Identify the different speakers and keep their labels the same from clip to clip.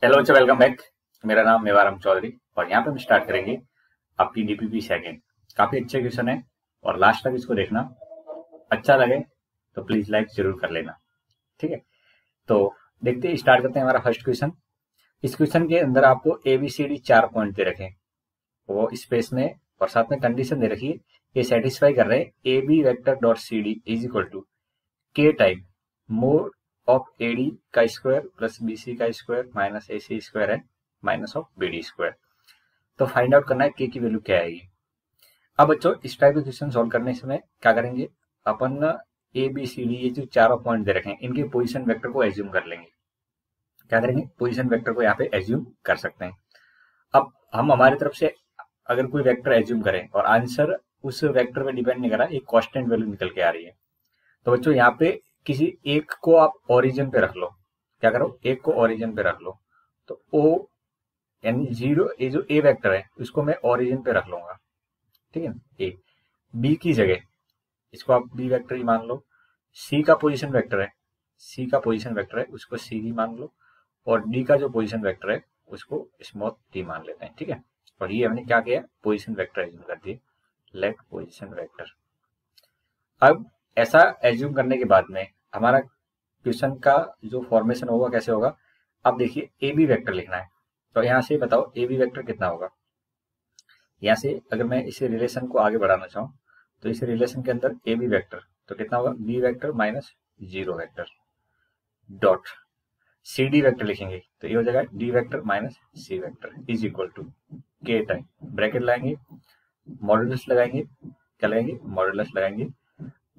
Speaker 1: Hello बच्चों, welcome back. मेरा नाम मेवाराम चौधरी और यहाँ पे हम स्टार्ट करेंगे आपकी डीपीपी सेकंड। काफी अच्छे क्वेश्चन है और लास्ट तक इसको देखना। अच्छा लगे तो प्लीज लाइक जरूर कर लेना, ठीक है। तो देखते हैं, स्टार्ट करते हैं हमारा फर्स्ट क्वेश्चन। इस क्वेश्चन के अंदर आपको एबीसीडी 4 पॉइंट दे रखे हैं, वो स्पेस में, और साथ में कंडीशन दे रखी है। ये सेटिस्फाई कर रहे हैं A B vector dot C D is equal to k time mod of AD का स्क्वायर प्लस बीसी का स्क्वायर माइनस एसी स्क्वायर है माइनस ऑफ बीडी स्क्वायर। तो फाइंड आउट करना है के की वैल्यू क्या आएगी। अब बच्चों इस टाइप के क्वेश्चन सॉल्व करने समय क्या करेंगे, अपन ए बी सी डी ये जो चारों पॉइंट दे रखे हैं इनके पोजीशन वेक्टर को एज्यूम कर लेंगे। क्या करेंगे, पोजीशन वेक्टर को यहाँ पे एज्यूम कर सकते हैं। अब हम हमारी तरफ से अगर कोई वेक्टर एज्यूम करें और आंसर उस वेक्टर पे डिपेंड नहीं कर रहा, एक कांस्टेंट वैल्यू निकल के आ रही है, तो बच्चों यहाँ पे किसी एक को आप ओरिजिन पे रख लो। क्या करो, एक को ओरिजिन पे रख लो। तो ओ यानी जीरो, ये जो ए वेक्टर है उसको मैं ओरिजिन पे रख लूंगा, ठीक है ना। ए बी की जगह इसको आप बी वेक्टर ही मान लो। सी का पोजीशन वेक्टर है, सी का पोजीशन वेक्टर है उसको सी ही मान लो। और डी का जो पोजीशन वेक्टर है उसको स्मॉल डी मान लेते हैं, ठीक है। और ये हमने क्या किया, पोजीशन वेक्टर एज्यूम कर दिए, लेट पोजीशन वेक्टर। अब ऐसा एज्यूम करने के बाद में हमारा क्वेश्चन का जो फॉर्मेशन होगा कैसे होगा। अब देखिए ए बी वेक्टर लिखना है, तो यहाँ से बताओ ए बी वेक्टर कितना होगा। यहाँ से अगर मैं इस रिलेशन को आगे बढ़ाना चाहूँ तो इस रिलेशन के अंदर ए बी वेक्टर तो कितना होगा, B vector minus zero vector dot C D vector लिखेंगे तो ये हो जाएगा D vector minus C vector is equal to k time bracket लगाएंगे, मॉड्यूलस लगाएंगे, क्या लगाएंगे, मॉड्यूलस लगाएंगे।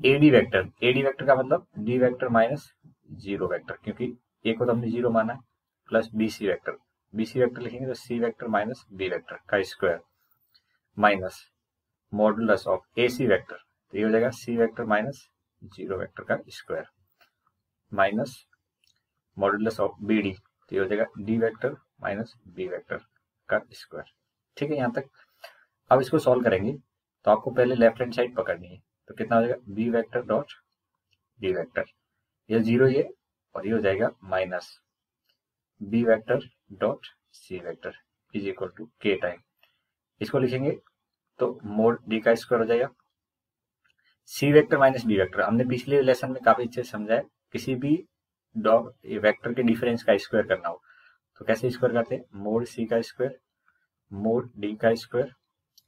Speaker 1: एडी वेक्टर, एडी वेक्टर का मतलब D vector minus zero vector, क्योंकि ए को तो हमने जीरो माना है, plus BC vector, BC vector लिखेंगे तो C vector minus B vector का square minus modulus of A C vector, तो ये हो जाएगा C vector minus zero vector का square minus modulus of B D, तो ये हो जाएगा D vector minus B vector का स्क्वायर। ठीक है यहाँ तक। अब इसको सॉल्व करेंगे तो आपको पहले लेफ्ट हैंड साइड पकड़नी है, तो कितना हो जाएगा, B vector dot D vector, ये जीरो ये, और ये हो जाएगा minus B vector dot C vector is equal to k time, इसको लिखेंगे तो मोड डी का स्क्वायर हो जाएगा। C vector minus B vector हमने पिछले लेसन में काफी अच्छे से समझा है, किसी भी वेक्टर के डिफरेंस का स्क्वायर करना हो तो कैसे स्क्वायर करते हैं, मोड सी का स्क्वायर मोड डी का square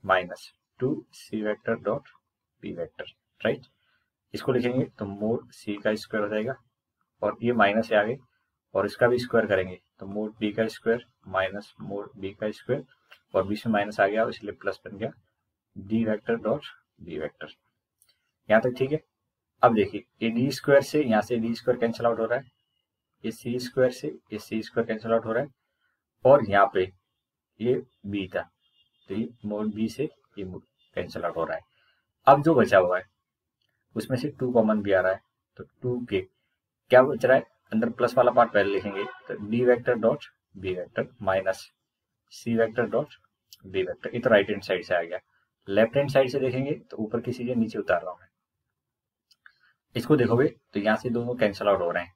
Speaker 1: minus two C vector dot B vector, right. इसको लिखेंगे तो मोड सी का स्क्वायर हो जाएगा और ये माइनस है आगे, और इसका भी स्क्वायर करेंगे तो मोड डी का स्क्वायर माइनस मोड बी का स्क्वायर, और बीच में माइनस आ गया इसलिए प्लस बन गया D vector dot B vector. यहाँ तक ठीक है। अब देखिए ये डी स्क्वायर से यहाँ से डी स्क्वायर कैंसिल आउट हो रहा है, ये सी स्क्वायर से ये सी स्क्वायर कैंसिल आउट हो रहा है, और यहाँ पे ये बी था तो ये मोड बी से ये कैंसिल आउट हो रहा है। अब जो बचा हुआ है उसमें से टू कॉमन भी आ रहा है, तो टू के क्या बच रहा है, अंदर प्लस वाला पार्ट पहले लिखेंगे तो D vector dot B vector minus C vector dot B vector, ये तो राइट हैंड साइड से आ गया। लेफ्ट हैंड साइड से देखेंगे तो ऊपर की चीजें नीचे उतार रहा हूं मैं, इसको देखोगे तो यहाँ से दोनों कैंसिल आउट हो रहे हैं,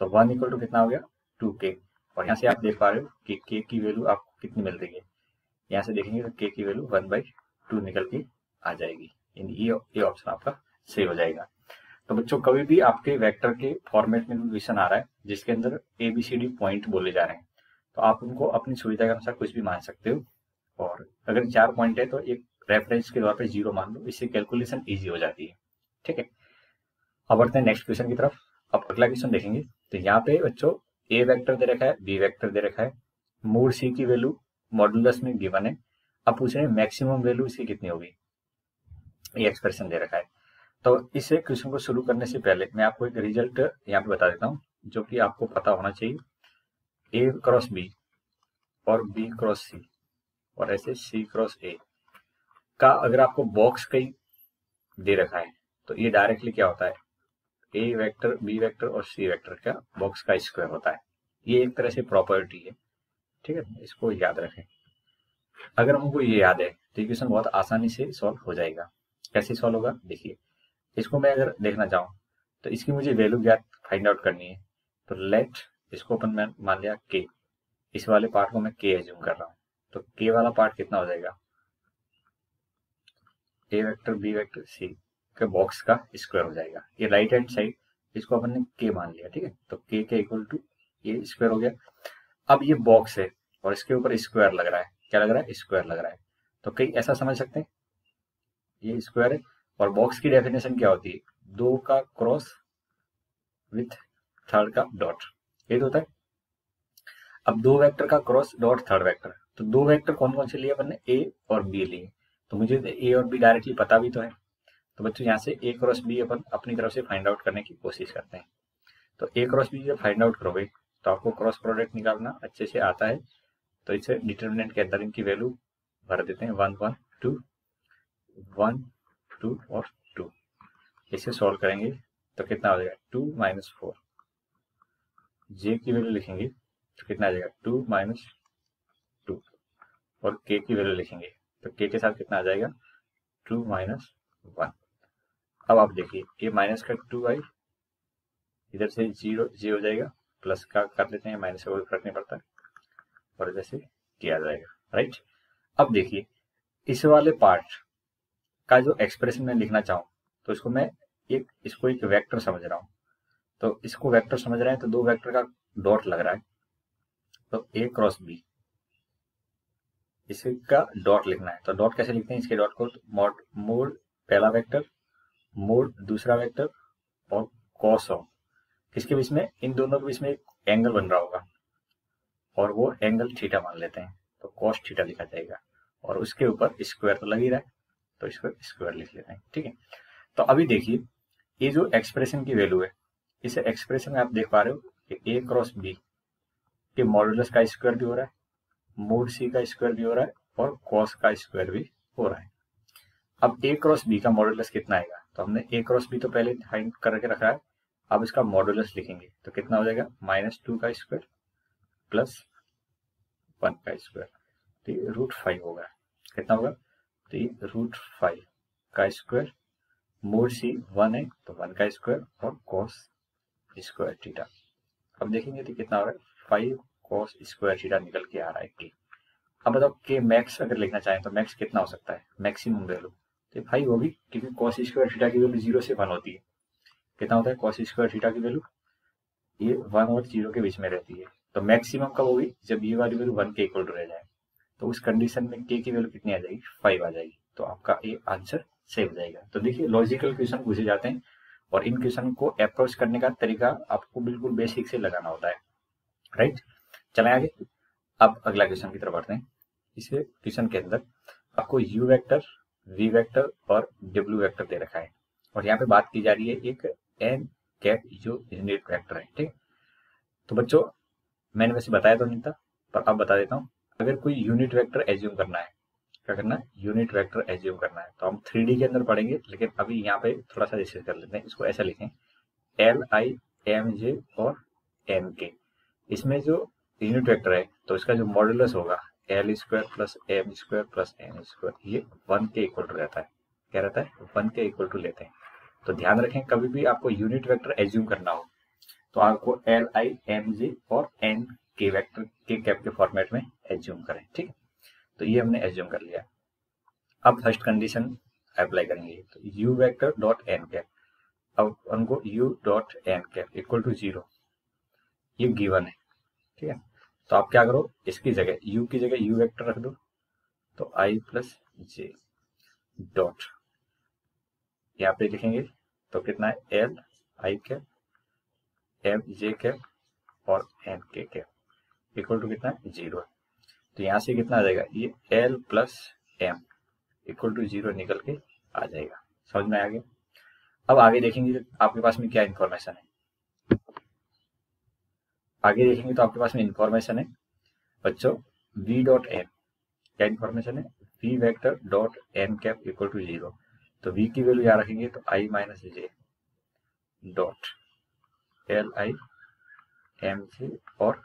Speaker 1: तो वन इक्वल टू कितना हो गया, टू के। और यहाँ से आप देख पा रहे हो कि के की वैल्यू आपको कितनी मिल रही है, यहाँ से देखेंगे तो के की वैल्यू 1/2 निकल के आ जाएगी, ये ऑप्शन आपका सही हो जाएगा। तो बच्चों कभी भी आपके वेक्टर के फॉर्मेट में क्वेश्चन आ रहा है जिसके अंदर एबीसीडी पॉइंट बोले जा रहे हैं, तो आप उनको अपनी सुविधा के अनुसार कुछ भी मान सकते हो, और अगर 4 पॉइंट है तो एक रेफरेंस के तौर पे जीरो मान लो, इससे कैलकुलेशन इजी हो जाती है। ठीक है, अब बढ़ते हैं नेक्स्ट क्वेश्चन की तरफ। अब अगला क्वेश्चन देखेंगे तो यहाँ पे बच्चों ए वेक्टर दे रखा है, बी वेक्टर दे रखा है, मोड सी की वैल्यू मॉडुलस में गिवन है। अब पूछ रहे हैं मैक्सिमम वैल्यू इसकी कितनी होगी, ये एक्सप्रेशन दे रखा है। तो इस क्वेश्चन को शुरू करने से पहले मैं आपको एक रिजल्ट यहाँ पे बता देता हूँ जो कि आपको पता होना चाहिए। ए क्रॉस बी और बी क्रॉस सी और ऐसे सी क्रॉस ए का अगर आपको बॉक्स कहीं दे रखा है तो ये डायरेक्टली क्या होता है, ए वेक्टर बी वेक्टर और सी वेक्टर का बॉक्स का स्क्वायर होता है। ये एक तरह से प्रॉपर्टी है, ठीक है, इसको याद रखें। अगर हमको ये याद है तो क्वेश्चन बहुत आसानी से सॉल्व हो जाएगा। कैसे सॉल्व होगा देखिए, इसको मैं अगर देखना चाहूँ तो इसकी मुझे वैल्यू ज्ञात फाइंड आउट करनी है, तो लेट इसको अपन मान लिया के, इस वाले पार्ट को मैं के एज्यूम कर रहा हूँ, तो के वाला पार्ट कितना हो जाएगा, A vector B vector C के बॉक्स का स्क्वायर हो जाएगा। ये राइट हैंड साइड इसको अपन ने के मान लिया, ठीक है, तो के इक्वल टू ये स्क्वायर हो गया। अब ये बॉक्स है और इसके ऊपर स्क्वायर लग रहा है, क्या लग रहा है, स्क्वायर लग रहा है, तो कहीं ऐसा समझ सकते हैं ये स्क्वायर है। और बॉक्स की डेफिनेशन क्या होती है, दो का क्रॉस विथ थर्ड का डॉट, ये तो होता है। अब दो वेक्टर का क्रॉस डॉट थर्ड वेक्टर, तो दो वेक्टर कौन कौन से लिए अपन ने, ए और बी लिए, तो मुझे ए और बी डायरेक्टली पता भी तो है, तो बच्चों यहाँ से ए क्रॉस बी अपन अपनी तरफ से फाइंड आउट करने की कोशिश करते हैं। तो ए क्रॉस बी जब फाइंड आउट करोगे तो आपको क्रॉस प्रोडक्ट निकालना अच्छे से आता है, तो इसे डिटर्मिनेंट के अंदर इनकी वैल्यू भर देते हैं, 1 1 2 1 2 और 2। इसे सॉल्व करेंगे तो कितना हो जाएगा, 2 - 4। जे की वैल्यू लिखेंगे तो कितना आ जाएगा, 2 - 2, और के की वैल्यू लिखेंगे तो के साथ कितना आ जाएगा, 2 - 1। अब आप देखिए ये माइनस का 2 आई, इधर से 0 जे हो जाएगा, प्लस का कर लेते हैं, माइनस से कोई फर्क नहीं पड़ता, और इधर से किया जाएगा, राइट। अब देखिए इस वाले पार्ट का जो एक्सप्रेशन में लिखना चाहूँ तो इसको मैं इसको एक वेक्टर समझ रहा हूँ, तो इसको वेक्टर समझ रहे हैं तो दो वेक्टर का डॉट लग रहा है, तो ए क्रॉस बी इसका डॉट लिखना है, तो डॉट कैसे लिखते हैं इसके डॉट को, मोड पहला वेक्टर मोड दूसरा वेक्टर और कॉस ऑफ, किसके बीच में, इन दोनों के बीच में एक एंगल बन रहा होगा और वो एंगल थीटा मान लेते हैं, तो कॉस थीटा लिखा जाएगा, और उसके ऊपर स्क्वायर तो लग ही रहा है तो इसको स्क्वायर लिख लेते हैं, ठीक है। तो अभी देखिए ये जो एक्सप्रेशन की वैल्यू है, इस एक्सप्रेशन में आप देख पा रहे हो कि ए क्रॉस बी के मॉडुलस का स्क्वायर भी हो रहा है, मोड सी का स्क्वायर भी हो रहा है, और कॉस का स्क्वायर भी हो रहा है। अब ए क्रॉस बी का मॉडुलस कितना आएगा, तो हमने ए क्रॉस बी तो पहले फाइंड करके रखा है, अब इसका मॉडुलस लिखेंगे तो कितना हो जाएगा, -2 का स्क्वायर प्लस 1 का स्क्वायर, तो ये √5 होगा, कितना होगा, तो ये √5 का स्क्वायर, मोड सी 1 है तो 1 का स्क्वायर और कॉस स्क्वायर थीटा। अब देखेंगे तो कितना हो रहा है, 5 कॉस स्क्वायर थीटा निकल के आ रहा है के। अब बताओ के मैक्स अगर लिखना चाहें तो मैक्स कितना हो सकता है, मैक्सिमम वैल्यू तो 5 होगी, क्योंकि कॉस स्क्वायर थीटा की वैल्यू 0 से 1 होती है। कितना होता है कॉस स्क्वायर थीटा की वैल्यू, ये 1 और 0 के बीच में रहती है, तो मैक्सिमम कब होगी, जब ये वाली वैल्यू 1 के इक्वल टू रह जाए, तो उस कंडीशन में के की वैल्यू कितनी आ जाएगी, 5 आ जाएगी, तो आपका ये आंसर सही हो जाएगा। तो देखिए लॉजिकल क्वेश्चन पूछे जाते हैं और इन क्वेश्चन को अप्रोच करने का तरीका आपको बिल्कुल बेसिक से लगाना होता है, राइट। चलें आगे, अब अगला क्वेश्चन की तरफ बढ़ते हैं। इस क्वेश्चन के अंदर आपको यू वेक्टर, वी वेक्टर और डब्ल्यू वेक्टर दे रखा है, और यहाँ पे बात की जा रही है एक एन कैप जो यूनिट वेक्टर है, ठीक। तो बच्चों मैंने वैसे बताया तो नहीं था, पर अब बता देता हूँ। अगर कोई यूनिट वेक्टर एज्यूम करना है, क्या करना है, यूनिट वेक्टर एज्यूम करना है, तो हम 3D के अंदर पढ़ेंगे, लेकिन अभी यहाँ पे थोड़ा सा डिस्कस कर लेते हैं। इसको ऐसा लिखें, LI MJ और MK, इसमें जो यूनिट वेक्टर है तो इसका जो मॉडुलस होगा L square plus M square plus N square, ये 1 के इक्वल टू रहता है, क्या रहता है, 1 के इक्वल टू लेते हैं। तो ध्यान रखें कभी भी आपको यूनिट वेक्टर एज्यूम करना हो तो आपको LI MJ और N के वेक्टर के कैप के फॉर्मेट में एज्यूम करें, ठीक है। तो ये हमने एज्यूम कर लिया। अब फर्स्ट कंडीशन अप्लाई करेंगे, तो u vector dot n cap, अब हमको u dot n cap equal to 0 ये गिवन है, ठीक है। तो आप क्या करो, इसकी जगह यू की जगह यू वेक्टर रख दो, तो आई प्लस जे डॉट यहाँ पे लिखेंगे तो कितना है, l i cap m j cap और n k cap equal to कितना है, 0। तो यहाँ से कितना आ जाएगा, ये l plus m equal to 0 निकल के आ जाएगा। समझ में आ गया। अब आगे देखेंगे आपके पास में क्या इंफॉर्मेशन है, आगे देखेंगे तो आपके पास में इंफॉर्मेशन है बच्चों v डॉट एन, क्या इंफॉर्मेशन है, v vector dot n cap equal to 0। तो v की वैल्यू यहाँ रखेंगे तो i minus j dot l i m j और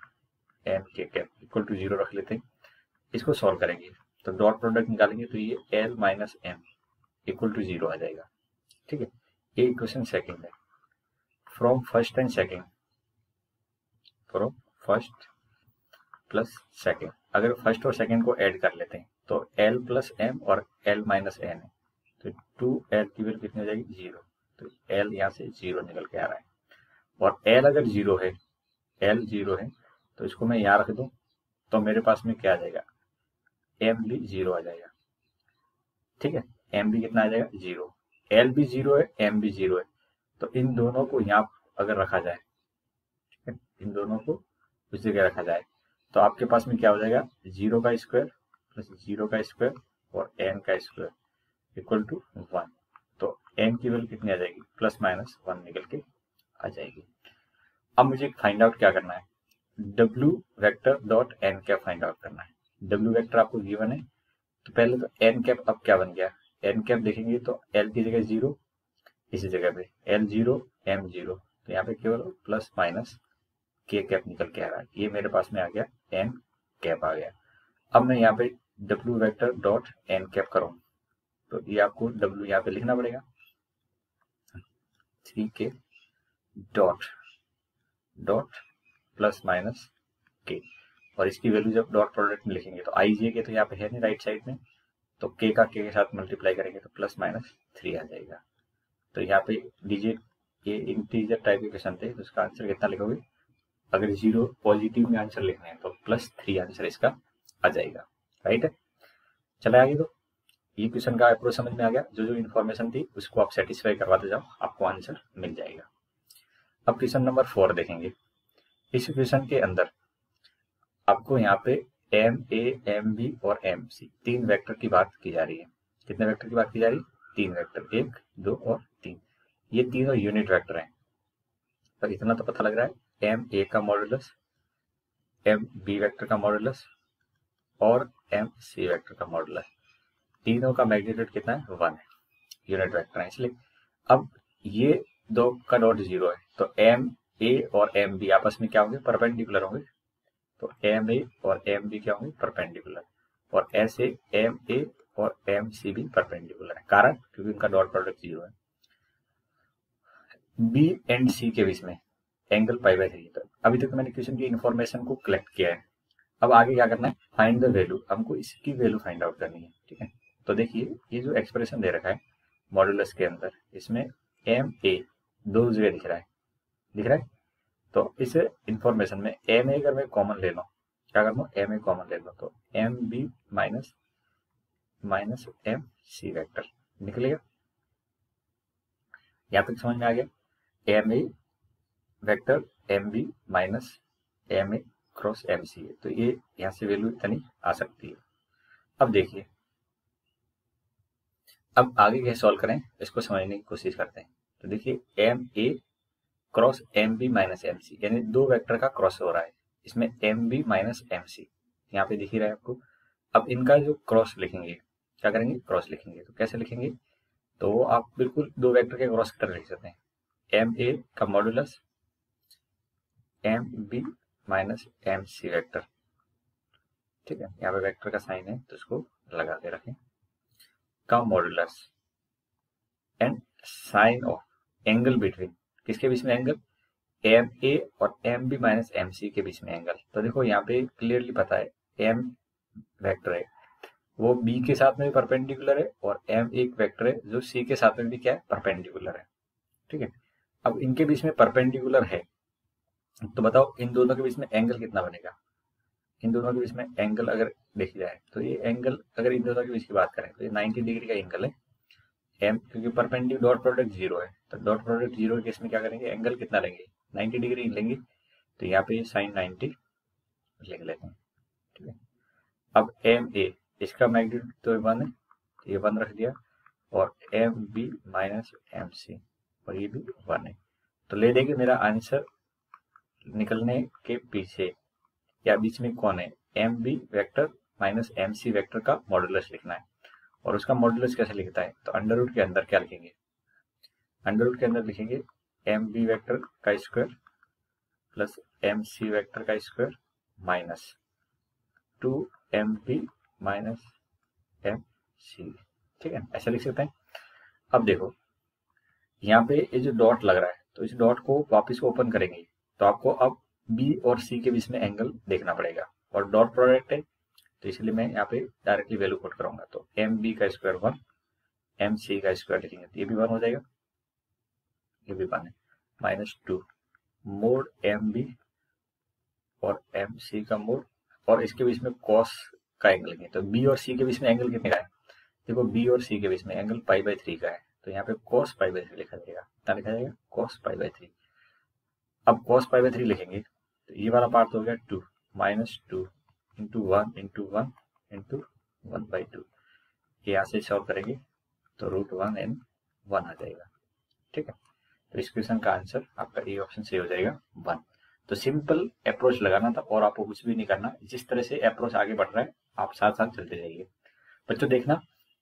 Speaker 1: n k cap equal to 0 रख लेते हैं। इसको सॉल्व करेंगे तो डॉट प्रोडक्ट निकालेंगे तो ये l minus m equal to 0 आ जाएगा, ठीक है। ये इक्वेशन सेकंड है। From first and second, from first plus second. अगर फर्स्ट और सेकेंड को ऐड कर लेते हैं तो एल प्लस एम और एल माइनस एन है, तो 2l की वैल्यू कितनी हो जाएगी 0। तो एल यहाँ से 0 निकल के आ रहा है। और एल अगर 0 है, एल 0 है तो इसको मैं यहाँ रख दूं तो मेरे पास में क्या आ जाएगा, एम भी 0 आ जाएगा। ठीक है, एम भी कितना आ जाएगा 0, एल भी 0 है, एम भी 0 है। तो इन दोनों को यहाँ अगर रखा जाए, ठीक है, इन दोनों को उस जगह रखा जाए तो आपके पास में क्या हो जाएगा, 0 का स्क्वायर प्लस 0 का स्क्वायर और एन का स्क्वायर इक्वल टू 1। तो एन की वैल्यू कितनी आ जाएगी, प्लस माइनस 1 निकल के आ जाएगी। अब मुझे फाइंड आउट क्या करना है, डब्ल्यू vector dot n cap find out करना है। डब्ल्यू वेक्टर आपको गिवन है, तो पहले तो एन कैप अब क्या बन गया, एन कैप देखेंगे तो एल की जगह 0, इसी जगह पे एल 0 एम 0, तो यहाँ पे केवल प्लस माइनस के कैप निकल के आ रहा है। ये मेरे पास में आ गया, एन कैप आ गया। अब मैं यहाँ पे डब्ल्यू वेक्टर डॉट एन कैप करूँ तो ये आपको डब्ल्यू यहाँ पे लिखना पड़ेगा, 3k dot dot plus minus के, और इसकी वैल्यू जब डॉट प्रोडक्ट में लिखेंगे तो आई जे के तो यहाँ पे है नहीं राइट साइड में, तो के का के साथ मल्टीप्लाई करेंगे तो प्लस माइनस 3 आ जाएगा। तो यहाँ पे डिजिट ये इंटीजर टाइप के क्वेश्चन थे, तो इसका आंसर कितना लिखोगे, अगर 0 पॉजिटिव में आंसर लिखना है तो प्लस 3 आंसर इसका आ जाएगा। राइट है, चले आगे। तो ये क्वेश्चन का अप्रोच समझ में आ गया, जो जो इन्फॉर्मेशन थी उसको आप सेटिस्फाई करवाते जाओ, आपको आंसर मिल जाएगा। अब क्वेश्चन नंबर 4 देखेंगे। इस क्वेश्चन के अंदर आपको यहाँ पे एम ए एम बी और एम सी 3 वेक्टर की बात की जा रही है। कितने वेक्टर की बात की जा रही है, 3 वेक्टर, 1 2 और 3। ये तीनों यूनिट वेक्टर हैं। पर इतना तो पता लग रहा है, एम ए का मॉडुलस, एम बी वेक्टर का मॉडुलस और एम सी वेक्टर का मॉडुलस, तीनों का मैग्नीट्यूड कितना है, 1 है, यूनिट वेक्टर है इसलिए। अब ये दो का डॉट 0 है, तो एम ए और एम बी आपस में क्या होंगे, परपेंडिकुलर होंगे। तो एम ए और एम बी क्या होंगे, परपेंडिकुलर, और ऐसे एम ए और एम सी भी परपेंडिकुलर है, कारण क्योंकि उनका डॉट प्रोडक्ट 0 है। बी एंड सी के बीच में एंगल π/3। तो अभी तक मैंने क्वेश्चन की इन्फॉर्मेशन को कलेक्ट किया है। अब आगे क्या करना है, फाइंड द वैल्यू, हमको इसकी वैल्यू फाइंड आउट करनी है। ठीक है, तो देखिए ये जो एक्सप्रेशन दे रखा है मॉडुलस के अंदर, इसमें एम ए दो जगह दिख रहा है। तो इस इंफॉर्मेशन में एम ए अगर मैं कॉमन ले लो, क्या कर लो, एम ए कॉमन ले लो, तो m B minus minus M C vector निकलेगा। यहाँ तक समझ में आ गया, m a vector m B minus m a cross m c है, तो ये यहाँ से वैल्यू इतनी आ सकती है। अब देखिए, अब आगे कैसे सॉल्व करें इसको समझने की कोशिश करते हैं। तो देखिए m a cross m B minus M c, यानी दो वेक्टर का क्रॉस हो रहा है, इसमें m B minus M c यहाँ पे दिख ही रहा है आपको। अब इनका जो क्रॉस लिखेंगे, क्या करेंगे, क्रॉस लिखेंगे। तो कैसे लिखेंगे, तो आप बिल्कुल दो वेक्टर के क्रॉस की तरह लिख सकते हैं, एम ए का modulus m B minus M C vector. ठीक है, यहाँ पे वेक्टर का साइन है तो इसको लगा के रखें, का modulus and sine of angle between, किसके बीच में एंगल, एम ए और m B minus M c के बीच में एंगल। तो देखो यहाँ पे क्लियरली पता है एम वेक्टर है वो बी के साथ में भी परपेंडिकुलर है, और एम एक वेक्टर है जो सी के साथ में भी क्या है, परपेंडिकुलर है। ठीक है, अब इनके बीच में परपेंडिकुलर है, तो बताओ इन दोनों के बीच में एंगल कितना बनेगा। इन दोनों के बीच में एंगल अगर देखी जाए तो ये एंगल, अगर इन दोनों के बीच की बात करें तो ये 90 डिग्री का एंगल है। एम क्योंकि परपेंडिकुलर डॉट प्रोडक्ट 0 है, तो डॉट प्रोडक्ट 0 के केस में क्या करेंगे, एंगल कितना लेंगे, 90 डिग्री लेंगे। तो यहाँ पे साइन 90 लिख लेते हैं। ठीक है, अब एम ए इसका मैग्नीट्यूड तो 1 है, तो ये 1 रख दिया, और m B minus M c और ये भी 1 है। तो ले देंगे मेरा आंसर निकलने के पीछे या बीच में कौन है, m B vector minus M C vector का मॉडुलस लिखना है। और उसका मॉडुलस कैसे लिखता है, तो अंडर रूट के अंदर क्या लिखेंगे, अंडर रूट के अंदर लिखेंगे एम बी वेक्टर का स्क्वायर प्लस एम सी वेक्टर का square minus 2 M B minus M C. ठीक है, ऐसा लिख सकते हैं। अब देखो यहाँ पे ये जो डॉट लग रहा है, तो इस डॉट को वापस ओपन करेंगे तो आपको अब बी और सी के बीच में एंगल देखना पड़ेगा, और डॉट प्रोडक्ट है तो इसलिए मैं यहाँ पे डायरेक्टली वैल्यू पुट करूंगा। तो एम बी का स्क्वायर 1, एम सी का स्क्वायर लिखेंगे तो ये भी 1 हो जाएगा, ये भी 1 है, -2 मोड एम बी और एम सी का मोड, और इसके बीच में कॉस का एंगल लेंगे। तो बी और सी के बीच में एंगल कितने का है, देखो बी और सी के बीच में एंगल π/3 का है, तो यहाँ पे cos π/3 लिखा जाएगा। क्या लिखा जाएगा, cos π/3। अब cos π/3 लिखेंगे तो ये वाला पार्ट हो गया 2 -2 × 1 × 1 × 1/2। यहाँ से सॉल्व करेंगे तो √1 n 1 आ जाएगा। ठीक है, तो इस क्वेश्चन का आंसर आपका ए ऑप्शन सही हो जाएगा 1। तो सिंपल अप्रोच लगाना था और आपको कुछ भी नहीं करना, जिस तरह से अप्रोच आगे बढ़ रहा है आप साथ साथ चलते जाइए। बच्चों देखना,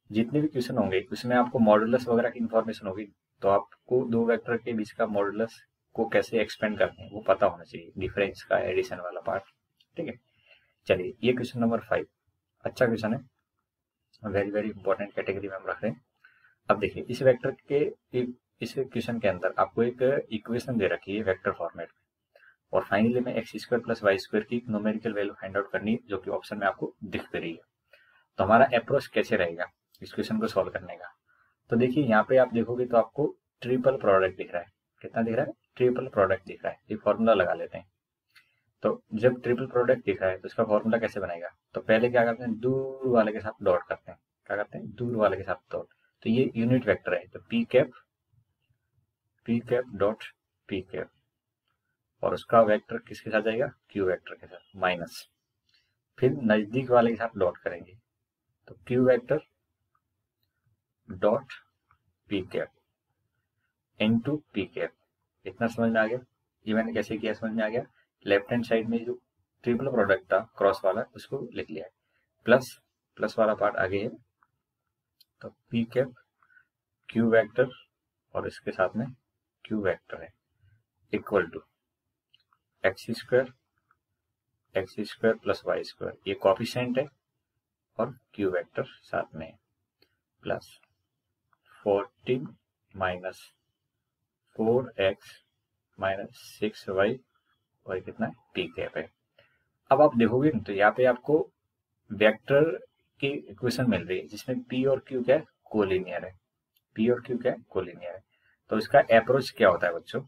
Speaker 1: जितने भी क्वेश्चन होंगे उसमें आपको मॉडुलस वगैरह की इन्फॉर्मेशन होगी, तो आपको दो वेक्टर के बीच का मॉडुलस को कैसे एक्सपेंड करते हैं वो पता होना चाहिए, डिफरेंस का एडिशन वाला पार्ट। ठीक है, चलिए ये क्वेश्चन नंबर 5 अच्छा क्वेश्चन है, वेरी वेरी इंपॉर्टेंट कैटेगरी में हम रख रहे हैं। अब देखिए इस वेक्टर के इस क्वेश्चन के अंदर आपको एक इक्वेशन दे रखी है वेक्टर फॉर्मेट में, और फाइनली में x² + y² की न्यूमेरिकल वैल्यू फाइंड आउट करनी है, जो कि ऑप्शन में आपको दिख रही है। तो हमारा अप्रोच कैसे रहेगा इस क्वेश्चन को सॉल्व करने का, तो देखिए यहाँ पे आप देखोगे तो आपको ट्रिपल प्रोडक्ट दिख रहा है। कितना दिख रहा है, ट्रिपल प्रोडक्ट दिख रहा है। ये फॉर्मूला लगा लेते हैं। तो जब ट्रिपल प्रोडक्ट दिख रहा है तो इसका फॉर्मूला कैसे बनेगा, तो पहले क्या करते हैं, दूर वाले के साथ डॉट करते हैं। क्या करते हैं, दूर वाले के साथ डॉट। तो ये यूनिट वेक्टर है, तो P cap dot P cap, और उसका वेक्टर किसके साथ जाएगा, क्यू वेक्टर के साथ, माइनस। फिर नजदीक वाले के साथ डॉट करेंगे, तो Q vector dot P cap into P cap. इतना समझ में आ गया, ये मैंने कैसे किया समझ में आ गया। लेफ्ट हैंड साइड में जो ट्रिपल प्रोडक्ट था क्रॉस वाला उसको लिख लिया है, प्लस वाला पार्ट आगे है, तो पी कैप क्यू वेक्टर और इसके साथ में क्यू वेक्टर है इक्वल टू x² + y², ये कोएफिशिएंट है, और क्यू वेक्टर साथ में प्लस 14 - 4x - 6y और कितना है, पी कैप है। अब आप देखोगे तो यहाँ पे आपको वेक्टर की इक्वेशन मिल रही है जिसमें p और q क्या है, कोलिनियर है। p और q क्या है, कोलिनियर है। तो इसका अप्रोच क्या होता है बच्चों,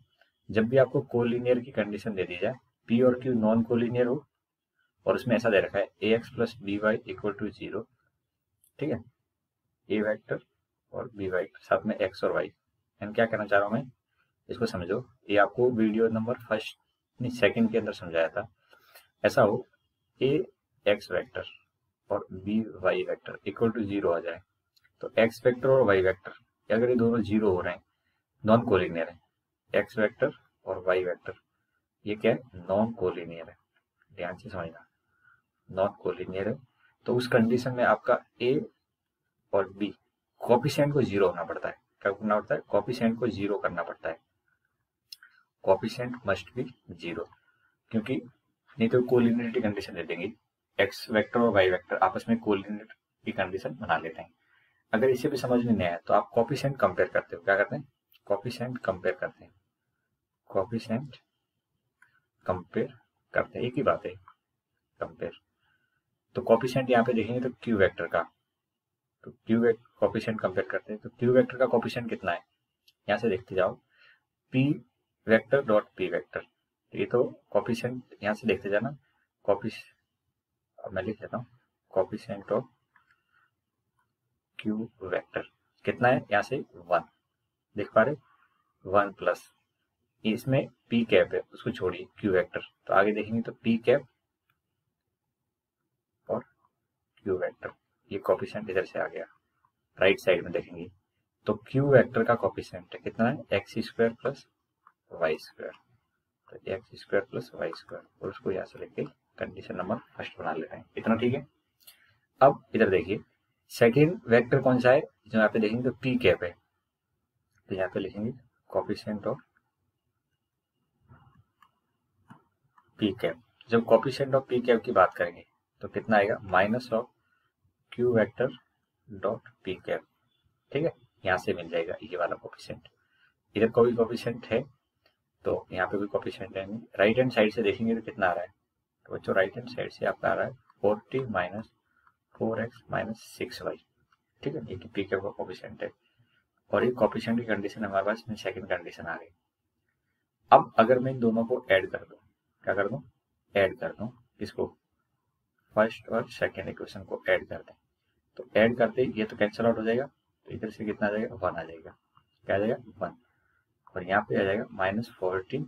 Speaker 1: जब भी आपको कोलिनियर की कंडीशन दे दी जाए, p और q नॉन कोलिनियर हो, और उसमें ऐसा दे रखा है ax + by = 0। ठीक है, a वेक्टर और b वेक्टर साथ में x और y। एंड क्या कहना चाह रहा हूँ मैं, इसको समझो। ये आपको वीडियो नंबर सेकंड के अंदर समझाया था। ऐसा हो a x वेक्टर और b y वेक्टर = 0 आ जाए, तो x वेक्टर और y वेक्टर अगर ये दोनों 0 हो रहे हैं, नॉन कोलिनियर है, x वेक्टर और y वेक्टर ये क्या है, नॉन कोलिनियर है। ध्यान से समझना, नॉन कोलिनियर है। तो उस कंडीशन में आपका a और b कोएफिशिएंट को 0 होना पड़ता है। क्या करना पड़ता है, कोएफिशिएंट को 0 करना पड़ता है। कोएफिशिएंट मस्ट बी 0, क्योंकि नहीं तो कोलिनियरिटी कंडीशन दे देंगे। x वेक्टर और y वेक्टर आपस में कोलिनियर की कंडीशन बना लेते हैं। अगर इसे भी समझ में नहीं आया तो आप कोएफिशिएंट कंपेयर करते हो। क्या करते हैं, कोएफिशिएंट कंपेयर करते हैं। कोएफिशिएंट कंपेयर करते हैं, एक ही बात है, कंपेयर। तो कोएफिशिएंट यहाँ पे देखेंगे तो क्यू वेक्टर का, तो क्यू वेक्टर कोएफिशिएंट कंपेयर करते हैं। तो क्यू वेक्टर का कोएफिशिएंट कितना है, यहाँ से देखते जाओ, p vector dot p vector. ये तो कोएफिशिएंट यहाँ से देखते जाना, मैं लिख लेता हूँ, कोएफिशिएंट ऑफ क्यू वेक्टर कितना है, यहाँ से 1 देख पा रहे, 1 प्लस इसमें p कैप है, उसको छोड़िए क्यू वेक्टर। तो आगे देखेंगे तो p कैप और क्यू वेक्टर, ये कोएफिशिएंट इधर से आ गया। राइट साइड में देखेंगे तो क्यू वेक्टर का कोएफिशिएंट है कितना है, x² + y², तो x² + y², और उसको यहाँ से लेके कंडीशन नंबर फर्स्ट बना लेते हैं। इतना ठीक है। अब इधर देखिए सेकेंड वेक्टर कौन सा है, जो यहाँ पे देखेंगे तो p कैप है, तो यहाँ पे लिखेंगे कोएफिशिएंट ऑफ p कैप। जब कोएफिशिएंट ऑफ p कैप की बात करेंगे तो कितना आएगा, -q vector dot p cap. ठीक है, यहाँ से मिल जाएगा ये वाला कोएफिशिएंट। इधर कोई कोएफिशिएंट है तो यहाँ पे भी कोएफिशिएंट है नहीं। राइट हैंड साइड से देखेंगे तो कितना आ रहा है, तो बच्चों राइट हैंड साइड से आपका आ रहा है 40 माइनस 4x माइनस 6y। ठीक है, ये पी का कोफिशिएंट है और ये कोफिशिएंट की कंडीशन हमारे पास में सेकंड कंडीशन आ गई। अब अगर मैं इन दोनों को ऐड कर दूं, क्या कर दूं, ऐड कर दूं, किसको, फर्स्ट और सेकंड इक्वेशन को ऐड कर दें, तो ऐड करते ये तो कैंसिल आउट हो जाएगा, तो इधर से कितना आ जाएगा, 1 आ जाएगा, क्या आ जाएगा 1, और यहाँ पे आ जाएगा माइनस 14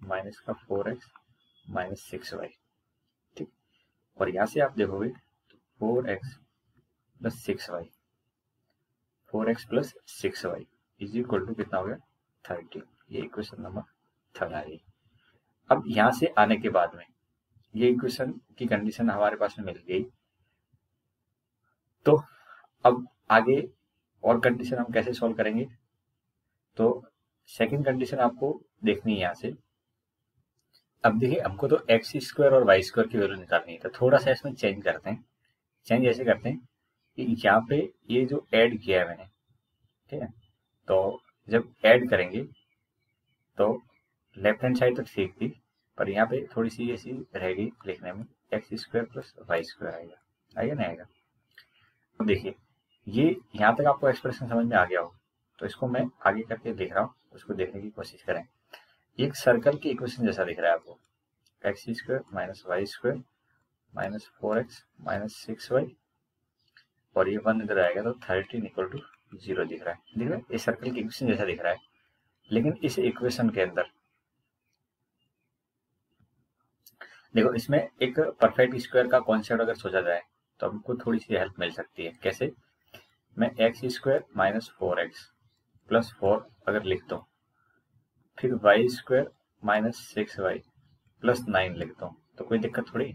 Speaker 1: माइनस का 4x माइनस 6y। ठीक, और यहाँ से आप देखोगे तो 4x plus 6y, 4x plus 6y is equal to कितना हो गया 30। ये इक्वेशन नंबर 3 आ गई। अब यहाँ से आने के बाद में ये इक्वेशन की कंडीशन हमारे पास में मिल गई, तो अब आगे और कंडीशन हम कैसे सॉल्व करेंगे, तो सेकंड कंडीशन आपको देखनी है यहाँ से। अब देखिए हमको तो एक्स स्क्वायर और वाई स्क्वायर की वैल्यू निकालनी है, तो थोड़ा सा इसमें चेंज करते हैं। चेंज ऐसे करते हैं कि यहाँ पे ये जो ऐड किया है मैंने, ठीक है, तो जब ऐड करेंगे तो लेफ्ट हैंड साइड तो ठीक थी, पर यहाँ पे थोड़ी सी ऐसी रहेगी लिखने में, x square plus Y square आएगा, आएगा नहीं आएगा। अब देखिए ये यहाँ तक आपको एक्सप्रेशन समझ में आ गया हो, तो इसको मैं आगे करके देख रहा हूँ, उसको देखने की कोशिश करें। एक सर्कल की इक्वेशन जैसा दिख रहा है आपको, x square minus y square minus 4x minus 6y, और ये 1 इधर आएगा तो 13 इक्वल टू 0 दिख रहा है, दिख रहा है, इस सर्कल की इक्वेशन जैसा दिख रहा है। लेकिन इस इक्वेशन के अंदर देखो, इसमें एक परफेक्ट स्क्वायर का कॉन्सेप्ट अगर सोचा जाए तो हमको थोड़ी सी हेल्प मिल सकती है। कैसे, मैं x square minus 4x plus 4 अगर लिख दूं, फिर Y square minus 6y plus 9 लिख दूं, तो कोई दिक्कत थोड़ी।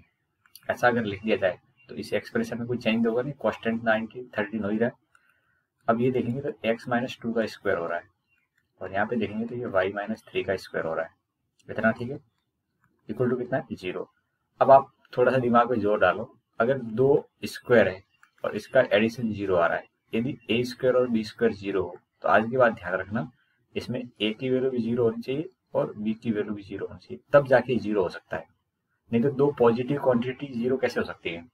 Speaker 1: ऐसा अगर लिख दिया जाए तो इस एक्सप्रेशन में कोई चेंज होगा नहीं, कॉन्स्टेंट 13 हो ही रहा है। अब ये देखेंगे तो x माइनस 2 का स्क्वायर हो रहा है, और यहाँ पे देखेंगे तो ये y माइनस 3 का स्क्वायर हो रहा है, इतना ठीक है, इक्वल टू कितना है 0। अब आप थोड़ा सा दिमाग में जोर डालो, अगर दो स्क्वायर है और इसका एडिशन 0 आ रहा है, यदि a स्क्वायर और b स्क्वायर 0 हो, तो आज के बाद ध्यान रखना इसमें a की वैल्यू भी 0 होनी चाहिए और b की वैल्यू भी 0 होनी चाहिए, तब जाके 0 हो सकता है। नहीं तो दो पॉजिटिव क्वांटिटी 0 कैसे हो सकती है,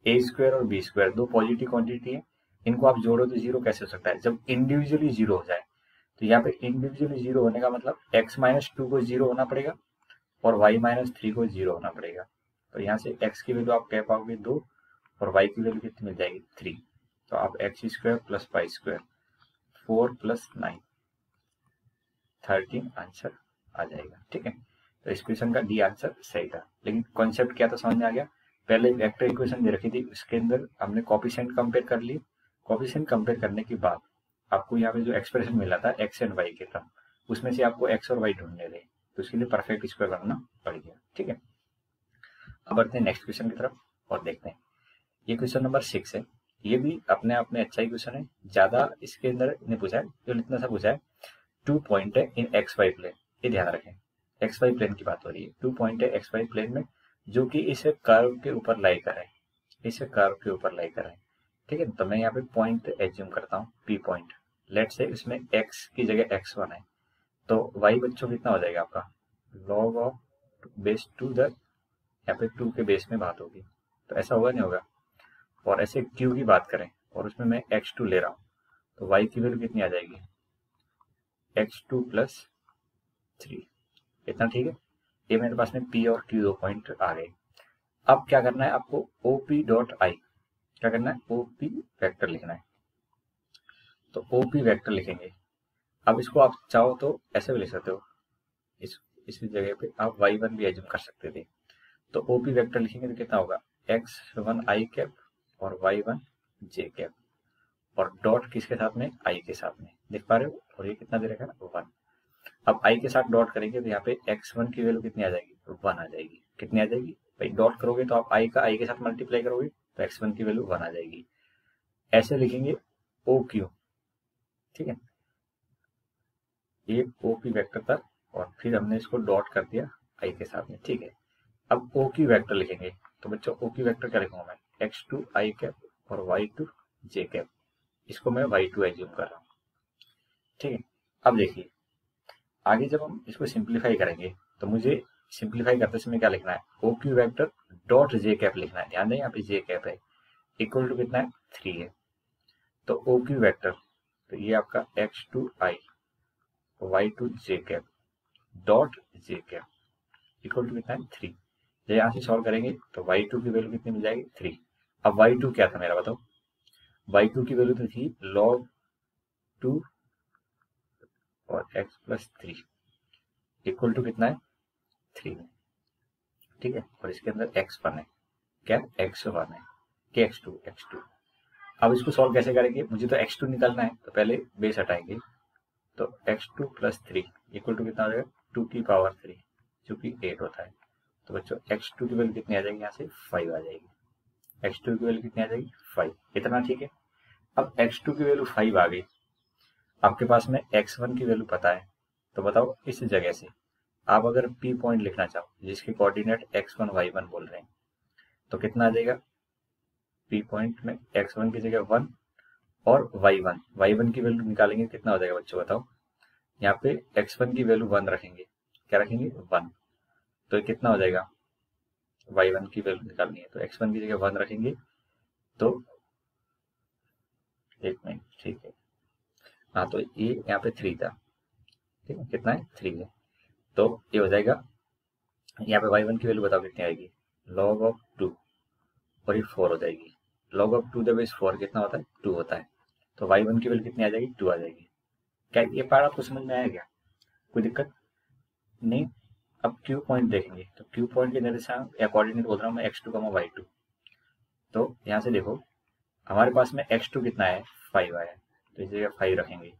Speaker 1: ए स्क्वायर और बी स्क्वायर दो पॉजिटिव क्वांटिटी है, इनको आप जोड़ो तो 0 कैसे हो सकता है, जब इंडिविजुअली 0 हो जाए। तो यहाँ पे इंडिविजुअली 0 होने का मतलब x माइनस 2 को 0 होना पड़ेगा और y माइनस 3 को 0 होना पड़ेगा। तो यहाँ से x की वैल्यू आप कह पाओगे 2 और y की वैल्यू कितनी मिल जाएगी 3। तो आप X square plus Y square 4 प्लस 9 13 आंसर आ जाएगा। ठीक है, तो इस क्वेश्चन का डी आंसर सही था। लेकिन कॉन्सेप्ट क्या था समझ में आ गया। पहले वेक्टर इक्वेशन दे रखी थी, उसके अंदर हमने कोफिशिएंट कंपेयर कर लिए। कोफिशिएंट कंपेयर करने के बाद आपको यहाँ पे जो एक्सप्रेशन मिला था एक्स एंड वाई के टर्म, उसमें से आपको एक्स और वाई ढूंढने थे, तो उसके लिए परफेक्ट स्क्वायर करना पड़ गया। ठीक है, अब बढ़ते हैं नेक्स्ट क्वेश्चन की तरफ और देखते हैं। ये क्वेश्चन नंबर 6 है। ये भी अपने आप में अच्छा ही क्वेश्चन है, ज्यादा इसके अंदर नहीं पूछा है, जो इतना सा पूछा है 2 पॉइंट है इन एक्स वाई प्लेन, ये ध्यान रखें, एक्स वाई प्लेन की बात हो रही है। 2 पॉइंट है एक्स वाई प्लेन में जो कि इस कर्व के ऊपर लाई कर है, इस कर्व के ऊपर लाई कर है। ठीक है, तो मैं यहाँ पे पॉइंट एज्यूम करता हूँ पी पॉइंट, लेट से इसमें x की जगह x1 है, तो y बच्चों कितना हो जाएगा आपका log ऑफ बेस 2 द, यहाँ पे 2 के बेस में बात होगी, तो ऐसा होगा नहीं होगा। और ऐसे q की बात करें और उसमें मैं x2 ले रहा हूँ, तो y की वैल्यू कितनी आ जाएगी x2 प्लस 3, इतना ठीक है। ये मेरे पास में p और q दो पॉइंट आ गए। अब क्या करना है आपको, OP डॉट आई, क्या करना है OP वेक्टर लिखना है, तो OP वेक्टर लिखेंगे। अब इसको आप चाहो तो ऐसे भी लिख सकते हो, इस जगह पे आप y1 भी एज्यूम कर सकते थे। तो OP वेक्टर लिखेंगे तो कितना होगा x1 i कैप और y1 j कैप, और डॉट किसके साथ में i के साथ में, देख पा रहे हो, और ये कितना दे रखा है 1। अब i के साथ डॉट करेंगे तो यहाँ पे x1 की वैल्यू कितनी आ जाएगी 1 आ जाएगी, कितनी आ जाएगी भाई, डॉट करोगे तो आप i का i के साथ मल्टीप्लाई करोगे तो x1 की वैल्यू 1 आ जाएगी। ऐसे लिखेंगे OQ, ठीक है, ये OP वेक्टर था और फिर हमने इसको डॉट कर दिया i के साथ में। ठीक है, अब OQ वेक्टर लिखेंगे, तो बच्चों OQ वेक्टर क्या लिखूंगा मैं x2 i कैप और y2 j कैप, इसको मैं y2 एज्यूम कर रहा हूँ। ठीक है, अब देखिए आगे जब हम इसको सिंप्लीफाई करेंगे तो मुझे सिंप्लीफाई करते समय क्या लिखना है, O Q vector dot j cap लिखना है। ध्यान दें यहाँ पे जे कैप है, इक्वल टू कितना है 3 है। तो ओ क्यू वेक्टर, तो ये आपका x two i y two j cap dot j cap equal to कितना है 3। जब यहाँ से सॉल्व करेंगे तो वाई टू की वैल्यू कितनी मिल जाएगी 3। अब वाई टू क्या था मेरा बताओ, वाई टू की वैल्यू तो थी log 2 और x प्लस 3 इक्वल टू कितना है 3, ठीक है। और इसके अंदर x1 है, क्या x1 है कि x2। अब इसको सॉल्व कैसे करेंगे, मुझे तो x2 निकालना है, तो पहले बेस हटाएंगे, तो x2 प्लस 3 इक्वल टू कितना हो जाएगा 2 की पावर 3, जो कि 8 होता है। तो बच्चों x2 की वैल्यू कितनी आ जाएगी, यहाँ से 5 आ जाएगी। x2 की वैल्यू कितनी आ जाएगी 5, इतना ठीक है। अब x2 की वैल्यू 5 आ गई, आपके पास में x1 की वैल्यू पता है, तो बताओ इस जगह से आप अगर P पॉइंट लिखना चाहो जिसके कोऑर्डिनेट x1 y1 बोल रहे हैं, तो कितना आ जाएगा, P पॉइंट में x1 की जगह 1 और y1 की वैल्यू निकालेंगे, कितना हो जाएगा बच्चों बताओ। यहाँ पे x1 की वैल्यू 1 रखेंगे, क्या रखेंगे 1, तो ये कितना हो जाएगा, y1 की वैल्यू निकालनी है, तो x1 की जगह 1 रखेंगे, तो एक मिनट, ठीक है, हाँ तो ये यहाँ पे 3 था, ठीक है, कितना है 3 है, तो ये हो जाएगा, यहाँ पे y1 की वैल्यू बताओ कितनी आएगी, log ऑफ 2 और ये 4 हो जाएगी। log ऑफ 2 द बेस 4 कितना होता है 2 होता है, तो y1 की वैल्यू कितनी आ जाएगी 2 आ जाएगी। क्या ये पार्ट आपको समझ में आया क्या, कोई दिक्कत नहीं। अब क्यू पॉइंट देखेंगे, तो क्यू पॉइंट के निर्देशांक या कोऑर्डिनेट बोल रहा हूँ मैं x2, y2। तो यहाँ से देखो हमारे पास में x2 कितना है 5 आया, तो इस जगह 5 रखेंगे,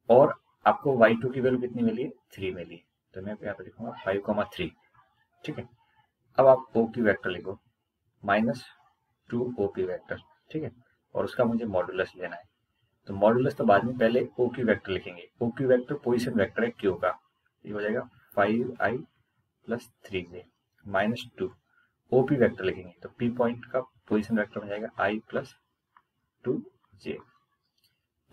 Speaker 1: और आपको y2 की वैल्यू कितनी मिली है 3 मिली, तो मैं यहाँ पे लिखूंगा 5,3, ठीक है। अब आप ओ क्यू वेक्टर लिखो -2 OP वेक्टर, ठीक है, और उसका मुझे मॉडुलस लेना है, तो मॉडुलस तो बाद में, पहले ओ क्यू वेक्टर लिखेंगे। O Q vector position vector है क्यू का, ये हो जाएगा 5i plus 3j -2 OP vector लिखेंगे, तो पी पॉइंट का पोजिशन वेक्टर बन जाएगा i प्लस 2j।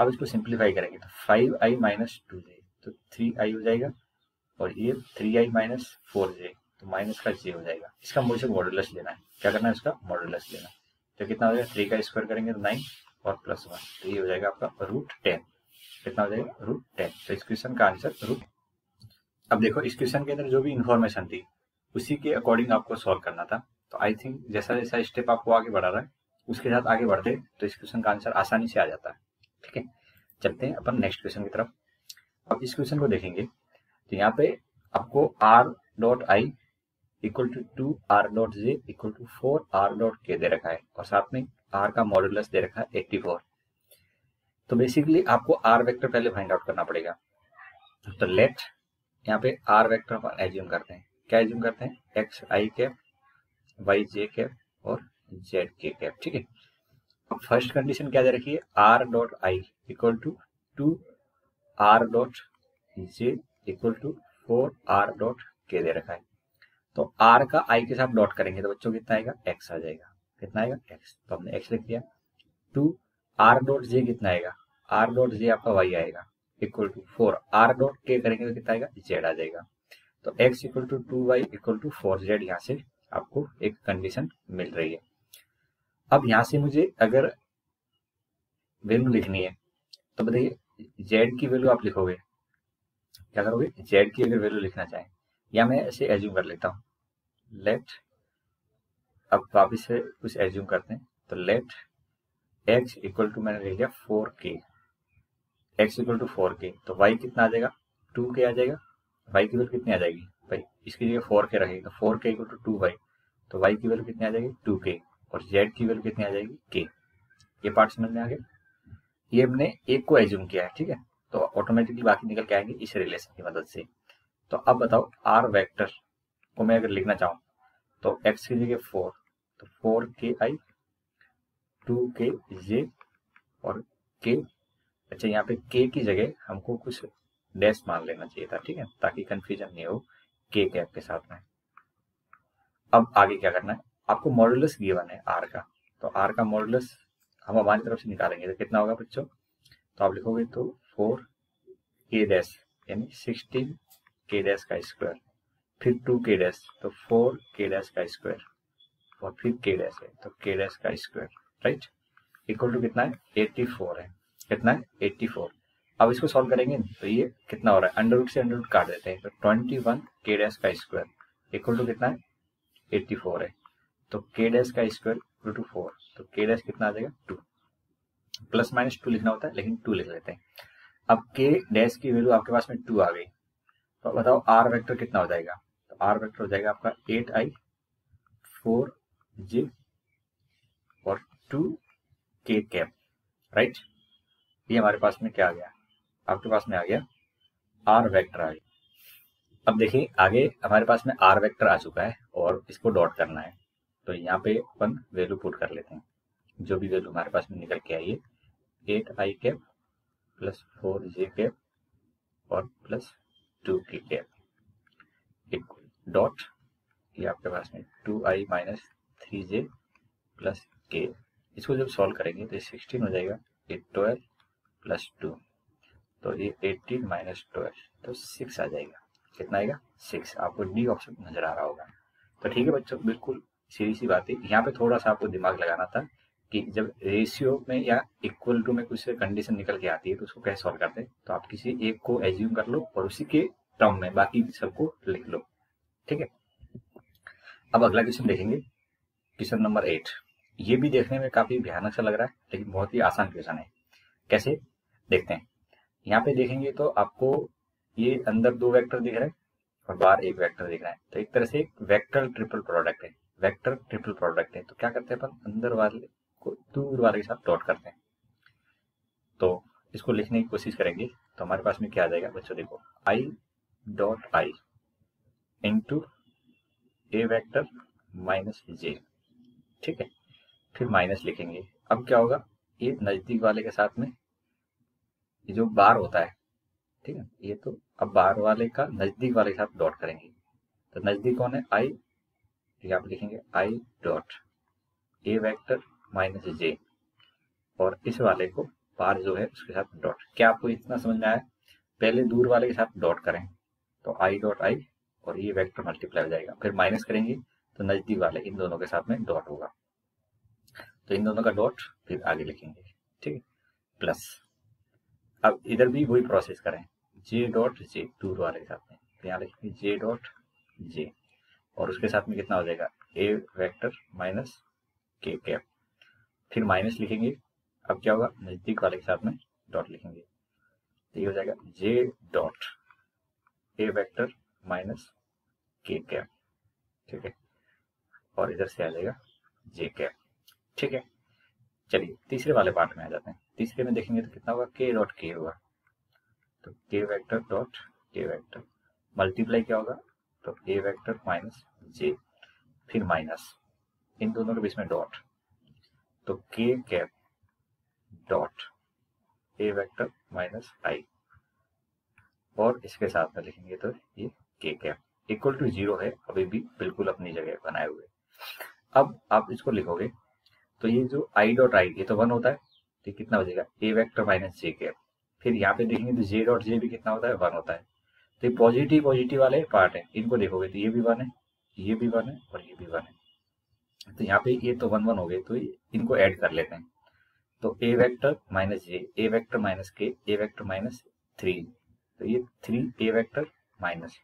Speaker 1: अब इसको सिंप्लीफाई करेंगे तो 5i माइनस 2j, तो 3i हो जाएगा, और ये 3i माइनस 4j, तो माइनस का j हो जाएगा। इसका मुझे मॉडुलस लेना है, क्या करना है इसका मॉडुलस लेना है, तो कितना हो जाएगा 3 का स्क्वायर करेंगे तो 9 और प्लस 1, तो ये हो जाएगा आपका √10, कितना हो जाएगा √10। तो इस क्वेश्चन का आंसर √। अब देखो इस क्वेश्चन के अंदर जो भी इंफॉर्मेशन थी उसी के अकॉर्डिंग आपको सॉल्व करना था, तो आई थिंक जैसा जैसा स्टेप आपको आगे बढ़ा रहा है उसके साथ आगे बढ़ते तो इस क्वेश्चन का आंसर आसानी से आ जाता है, ठीक है। चलते हैं अपन नेक्स्ट क्वेश्चन की तरफ। अब इस क्वेश्चन को देखेंगे तो यहाँ पे आपको r.i equal to 2r.j equal to 4r.k दे रखा है, और साथ में r का मॉडुलस दे रखा है 84। तो बेसिकली आपको r वेक्टर पहले फाइंड आउट करना पड़ेगा, तो लेट यहाँ पे r वेक्टर अपन एज्यूम करते हैं, क्या एज्यूम करते हैं xi कैप yj कैप और zk कैप, ठीक है। अब फर्स्ट कंडीशन क्या दे रखी है, r.i equal to 2r.j equal to 4r.k दे रखा है, तो r का i के साथ डॉट करेंगे तो बच्चों कितना आएगा x आ जाएगा, कितना आएगा x, तो हमने x लिख दिया। 2r.j कितना आएगा, r.j आपका y आएगा इक्वल टू 4r.k करेंगे तो कितना आएगा z आ जाएगा, तो x equal to 2y equal to 4z यहाँ से आपको एक कंडीशन मिल रही है। अब यहाँ से मुझे अगर वैल्यू लिखनी है तो बताइए z की वैल्यू आप लिखोगे, क्या करोगे z की अगर वैल्यू लिखना चाहें, या मैं ऐसे एज्यूम कर लेता हूँ, लेट, अब वापिस से कुछ एज्यूम करते हैं, तो लेट x इक्वल टू मैंने लिख दिया 4k, x equal to 4k, तो y कितना आ जाएगा 2k आ जाएगा, y की वैल्यू कितनी आ जाएगी भाई, इसकी जगह 4k रहेगी तो 4k इक्वल टू 2y, तो y की वैल्यू कितनी आ जाएगी 2k, और z की वैल्यू कितनी आ जाएगी k। ये पार्ट समझ में आ गया, ये हमने एक को एज्यूम किया है, ठीक है, तो ऑटोमेटिकली बाकी निकल के आएंगे इस रिलेशन की मदद से। तो अब बताओ r वेक्टर को मैं अगर लिखना चाहूँ तो x की जगह 4, तो 4ki 2kj और k, अच्छा यहाँ पे k की जगह हमको कुछ डैश मान लेना चाहिए था, ठीक है, ताकि कंफ्यूजन नहीं हो k कैप के साथ में। अब आगे क्या करना है, आपको मॉडुलस गिवन है r का, तो r का मॉडुलस हम हमारी तरफ से निकालेंगे तो कितना होगा बच्चों, तो आप लिखोगे तो 4k डैश यानी 16k डैश का स्क्वायर, फिर 2k डैश तो 4k डैश का स्क्वायर, और फिर k डैश है तो k डैश का स्क्वायर, राइट, इक्वल टू कितना है 84 है, कितना है 84। अब इसको सॉल्व करेंगे तो ये कितना हो रहा है, अंडर रूट से अंडर रूट काट देते हैं, तो 21k डैश का स्क्वायर इक्वल टू कितना है 84 है, तो k डैश का स्क्वायर इक्वल टू 4, तो k डैश कितना आ जाएगा 2, प्लस माइनस 2 लिखना होता है लेकिन 2 लिख लेते हैं। अब k डैश की वैल्यू आपके पास में 2 आ गई, तो बताओ r वेक्टर कितना हो जाएगा, तो r वेक्टर हो जाएगा आपका 8i 4j और 2k कैप, राइट। ये हमारे पास में क्या आ गया, आपके पास में आ गया r वेक्टर आ गया। अब देखिए आगे हमारे पास में r वेक्टर आ चुका है और इसको डॉट करना है, तो यहाँ पे अपन वैल्यू पुट कर लेते हैं, जो भी वैल्यू हमारे पास में निकल के आई है 8i cap plus 4j cap और plus 2k cap equal dot, ये आपके पास में 2i minus 3j plus k, इसको जब सॉल्व करेंगे तो ये 16 हो जाएगा, ये 12 प्लस 2, तो ये 18 माइनस 12 तो 6 आ जाएगा, कितना आएगा 6, आपको डी ऑप्शन नजर आ रहा होगा। तो ठीक है बच्चों, बिल्कुल सीधी सी बात है, यहाँ पे थोड़ा सा आपको दिमाग लगाना था कि जब रेशियो में या इक्वल टू में कुछ कंडीशन निकल के आती है तो उसको कैसे सॉल्व करते हैं, तो आप किसी एक को एज्यूम कर लो और उसी के टर्म में बाकी सबको लिख लो, ठीक है। अब अगला क्वेश्चन देखेंगे, क्वेश्चन नंबर 8। ये भी देखने में काफी भयानक सा लग रहा है लेकिन बहुत ही आसान क्वेश्चन है, कैसे देखते हैं। यहाँ पे देखेंगे तो आपको ये अंदर 2 वेक्टर दिख रहे हैं और बाहर एक वेक्टर दिख रहा है, तो एक तरह से एक वेक्टर ट्रिपल प्रोडक्ट है, वेक्टर ट्रिपल प्रोडक्ट है। तो क्या करते हैं अपन, अंदर वाले को दूर वाले के साथ डॉट करते हैं, तो इसको लिखने की कोशिश करेंगे तो हमारे पास में क्या आ जाएगा बच्चों, देखो i dot I into A vector minus J, ठीक है, फिर माइनस लिखेंगे। अब क्या होगा, ये नजदीक वाले के साथ में ये जो बार होता है, ठीक है, ये तो अब बाहर वाले का नजदीक वाले के साथ डॉट करेंगे, तो नजदीक कौन है आई, यहाँ पे लिखेंगे I dot A vector minus J, और इस वाले को बाहर जो है उसके साथ डॉट। क्या आपको इतना समझ में आया, पहले दूर वाले के साथ डॉट करें तो आई डॉट आई और ये वेक्टर मल्टीप्लाई हो जाएगा, फिर माइनस करेंगे तो नजदीक वाले इन दोनों के साथ में डॉट होगा, तो इन दोनों का डॉट फिर आगे लिखेंगे, ठीक है, प्लस। अब इधर भी वही प्रोसेस करें, जे डॉट जे दूर वाले के साथ में, तो यहाँ लिखेंगे जे डॉट जे और उसके साथ में कितना हो जाएगा ए वेक्टर माइनस के कैप, फिर माइनस लिखेंगे। अब क्या होगा, नजदीक वाले के साथ में डॉट लिखेंगे, तो ये हो जाएगा J dot A vector minus के कैप, ठीक है, और इधर से आ जाएगा जे कैप, ठीक है। चलिए तीसरे वाले पार्ट में आ जाते हैं। तीसरे में देखेंगे तो कितना होगा, के डॉट के होगा, तो के वेक्टर डॉट के वेक्टर मल्टीप्लाई क्या होगा, तो ए वेक्टर माइनस जे, फिर माइनस इन दोनों के बीच में डॉट, तो K cap dot A vector minus I, और इसके साथ में लिखेंगे तो ये के कैप इक्वल टू 0 है, अभी भी बिल्कुल अपनी जगह बनाए हुए। अब आप इसको लिखोगे तो ये जो आई डॉट आई ये तो 1 होता है, तो कितना हो जाएगा A vector minus J cap, फिर यहाँ पे देखेंगे तो जे डॉट जे भी कितना होता है 1 होता है, तो ये पॉजिटिव पॉजिटिव वाले पार्ट है, इनको देखोगे तो ये भी 1 है, ये भी 1 है और ये भी 1 है, तो यहाँ पे ये तो 1 1 हो गए, तो इनको ऐड कर लेते हैं, तो ए वेक्टर माइनस जे, ए वेक्टर माइनस के, ए वेक्टर माइनस 3, तो ये 3 ए वेक्टर माइनस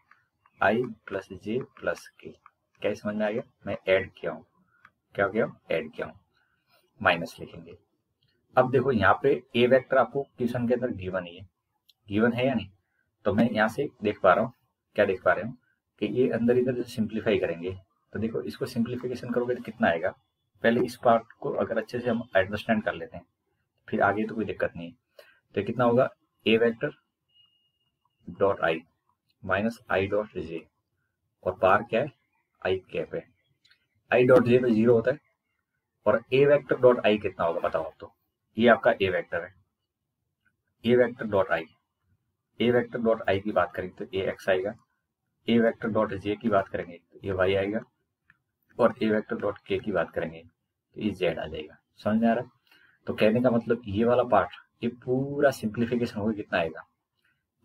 Speaker 1: आई प्लस जे प्लस के, क्या समझ में आ गया, मैं ऐड किया हूँ, क्या किया हूँ ऐड किया हूँ, माइनस लिखेंगे। अब देखो यहाँ पे ए वेक्टर आपको क्वेश्चन के अंदर गिवन ही है, गिवन है या नहीं, तो मैं यहाँ से देख पा रहा हूँ, क्या देख पा रहे हूँ कि ये अंदर इधर सिंप्लीफाई करेंगे, तो देखो इसको सिंप्लीफिकेशन करोगे तो कितना आएगा, पहले इस पार्ट को अगर अच्छे से हम अंडरस्टैंड कर लेते हैं फिर आगे तो कोई दिक्कत नहीं है, तो कितना होगा A vector dot I minus I dot J, और बार क्या है आई कैप है, आई डॉट जे तो 0 होता है, और ए वेक्टर डॉट आई कितना होगा बताओ, तो ये आपका ए वेक्टर है, A vector dot I, A vector dot I की बात करेंगे तो ए एक्स आएगा, ए वेक्टर डॉट जे की बात करेंगे तो ये वाई आएगा, और ए वेक्टर डॉट के की बात करेंगे तो ये जेड आ जाएगा। समझ में आ रहा है, तो कहने का मतलब ये वाला पार्ट ये पूरा सिंप्लीफिकेशन होगा, कितना आएगा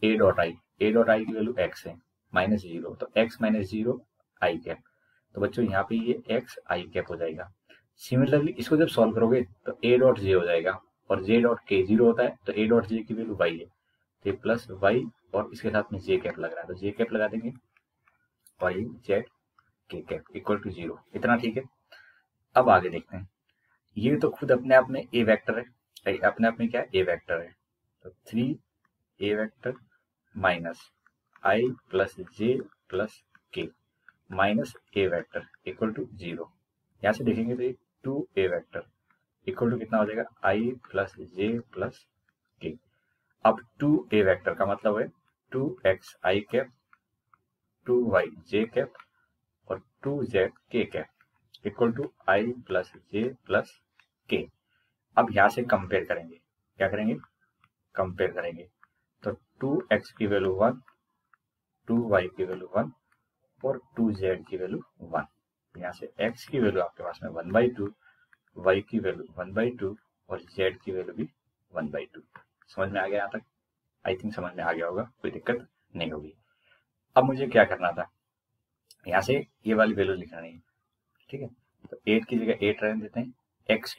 Speaker 1: ए डॉट आई की वैल्यू एक्स है, माइनस 0, तो x माइनस 0 आई कैप। तो बच्चों यहाँ पे ये x आई कैप हो जाएगा। सिमिलरली इसको जब सॉल्व करोगे तो a डॉट जे हो जाएगा, और j डॉट के 0 होता है, तो a डॉट जे की वैल्यू y है, तो ये प्लस y और इसके साथ में j कैप लग रहा है, तो j कैप लगा देंगे और ये z के कैप इक्वल टू 0। इतना ठीक है। अब आगे देखते हैं। ये तो खुद अपने आप में a वेक्टर है, अपने आप में क्या a वेक्टर है, तो 3a vector minus i plus j plus k minus a vector equal to 0। यहाँ से देखेंगे तो ये 2a वेक्टर इक्वल टू कितना हो जाएगा, i plus j plus k। अब 2a वेक्टर का मतलब है 2x i cap, 2y j cap और 2z k cap equal to i plus j plus k। अब यहाँ से कंपेयर करेंगे, क्या करेंगे, कंपेयर करेंगे, तो 2x की वैल्यू 1, 2y की वैल्यू 1 और 2z की वैल्यू 1। यहाँ से x की वैल्यू आपके पास में 1/2, y की वैल्यू 1/2 और z की वैल्यू भी 1/2। समझ में आ गया यहाँ तक? आई थिंक समझ में आ गया होगा, कोई दिक्कत नहीं होगी। अब मुझे क्या करना था, यहाँ से ये वाली वैल्यू लिखना नहीं है, ठीक है। तो 8 की जगह 8 रहने देते हैं, एक्स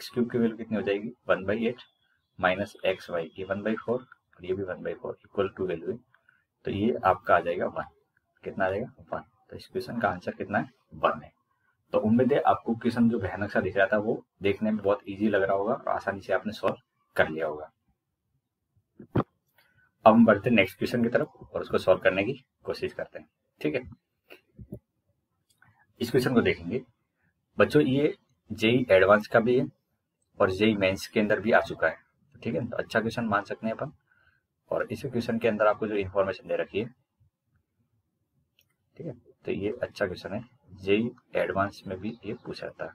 Speaker 1: क्यूब की वैल्यू कितनी हो जाएगी, 1/8 माइनस एक्स वाई, ये 1/4 और ये भी 1/4 इक्वल टू वैल्यू है, तो ये आपका आ जाएगा 1। कितना आ जाएगा, 1। तो इस क्वेश्चन का आंसर कितना है, 1 है। तो उम्मीद है आपको क्वेश्चन जो भयानक सा दिख रहा था वो देखने में बहुत इजी लग रहा होगा और आसानी से आपने सॉल्व कर लिया होगा। अब हम बढ़ते हैं नेक्स्ट क्वेश्चन की तरफ और उसको सॉल्व करने की कोशिश करते हैं, ठीक है। इस क्वेश्चन को देखेंगे बच्चों, ये जेई एडवांस का भी है और जेई मेंस के अंदर भी आ चुका है, ठीक है। तो अच्छा क्वेश्चन मान सकते हैं अपन। और इस क्वेश्चन के अंदर आपको जो इन्फॉर्मेशन दे रखी है, ठीक है, तो ये अच्छा क्वेश्चन है, जेई एडवांस में भी ये पूछा जाता है।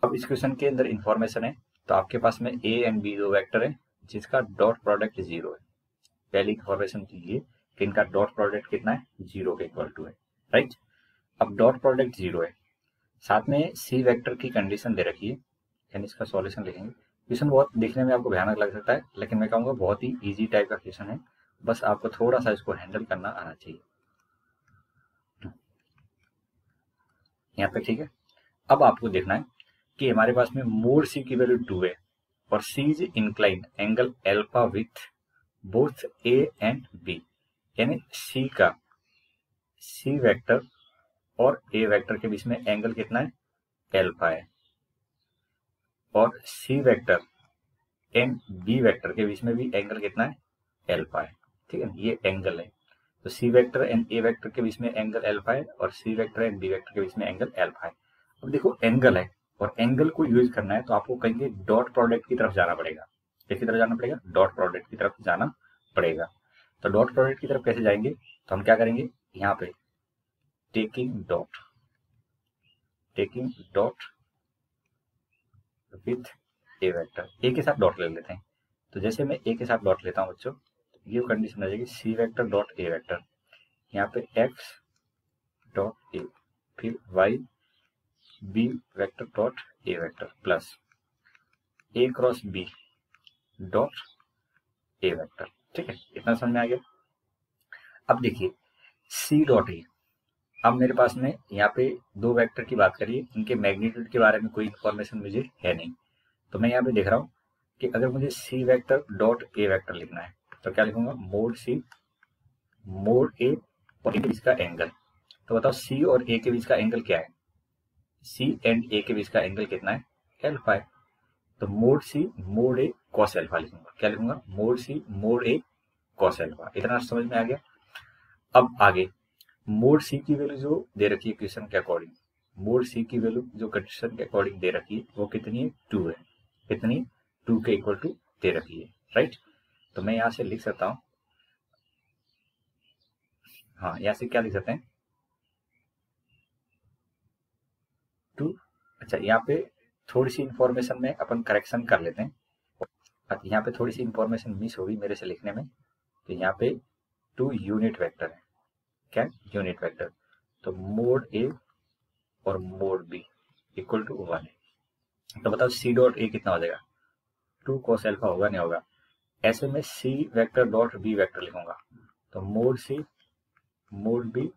Speaker 1: अब इस क्वेश्चन के अंदर इन्फॉर्मेशन है, तो आपके पास में ए एंड बी दो वेक्टर है जिसका डॉट प्रोडक्ट 0 है। पहली इन्फॉर्मेशन चाहिए कि इनका डॉट प्रोडक्ट कितना है, 0 के इक्वल टू है, राइट। अब डॉट प्रोडक्ट 0 है, साथ में सी वेक्टर की कंडीशन दे रखी है, यानी इसका सॉल्यूशन लिखेंगे। क्वेश्चन बहुत देखने में आपको भयानक लग सकता है, लेकिन मैं कहूँगा बहुत ही इजी टाइप का क्वेश्चन है, बस आपको थोड़ा सा इसको हैंडल करना आना चाहिए। यहाँ तक ठीक है। अब आपको देखना है कि हमारे पास में मोड सी की वैल्यू 2 है और C is inclined angle alpha with both A and B, यानी सी का, सी वेक्टर और ए वेक्टर के बीच में एंगल कितना है, एल्फा है, और C vector and B vector के बीच में भी एंगल कितना है, एल्फा है, ठीक है। ये एंगल है, तो C vector and A vector के बीच में एंगल एल्फा है और C vector and B vector के बीच में एंगल एल्फा है। अब देखो एंगल है और एंगल को यूज करना है, तो आपको कहेंगे डॉट प्रोडक्ट की तरफ जाना पड़ेगा। किसकी तरफ जाना पड़ेगा, डॉट प्रोडक्ट की तरफ जाना पड़ेगा। तो डॉट प्रोडक्ट की तरफ कैसे जाएंगे, तो हम क्या करेंगे, यहाँ पे taking dot with A vector, A के साथ डॉट ले लेते हैं। तो जैसे मैं ए के साथ डॉट लेता हूँ बच्चों, ये कंडीशन आ जाएगी सी वेक्टर डॉट ए वेक्टर, यहाँ पे एक्स डॉट ए, फिर वाई बी वेक्टर डॉट ए वेक्टर प्लस ए क्रॉस बी डॉट ए वेक्टर, ठीक है। इतना समझ में आ गया। अब देखिए सी डॉट ए, अब मेरे पास में यहाँ पे दो वेक्टर की बात करिए, इनके मैग्नीट्यूड के बारे में कोई इन्फॉर्मेशन मुझे है नहीं, तो मैं यहाँ पे देख रहा हूँ कि अगर मुझे सी वेक्टर डॉट ए वेक्टर लिखना है तो क्या लिखूंगा, मोड सी मोड ए और ए के बीच का एंगल। तो बताओ सी और ए के बीच का एंगल क्या है, सी एंड ए के बीच का एंगल कितना है, एल्फा है। तो मोड सी मोड ए कॉस एल्फा लिखूंगा, क्या लिखूंगा, मोड सी मोड ए कॉस एल्फा। इतना समझ में आ गया। अब आगे मोड सी की वैल्यू जो दे रखी है क्वेश्चन के अकॉर्डिंग, मोड सी की वैल्यू जो कंडीशन के अकॉर्डिंग दे रखी है वो कितनी है, 2 है। कितनी, 2 के इक्वल टू दे रखी है, राइट। तो मैं यहां से लिख सकता हूं, हाँ यहां से क्या लिख सकते हैं, 2। अच्छा यहाँ पे थोड़ी सी इंफॉर्मेशन में अपन करेक्शन कर लेते हैं, यहाँ पे थोड़ी सी इंफॉर्मेशन मिस होगी मेरे से लिखने में। तो यहाँ पे 2 यूनिट वेक्टर है, क्या यूनिट वेक्टर, तो मोड ए और मोड बी इक्वल टू 1 है। तो बताओ सी डॉट ए कितना हो जाएगा, 2 cos एल्फा होगा, नहीं होगा। ऐसे में सी वेक्टर डॉट बी वेक्टर लिखूंगा, तो मोड सी मोड बी,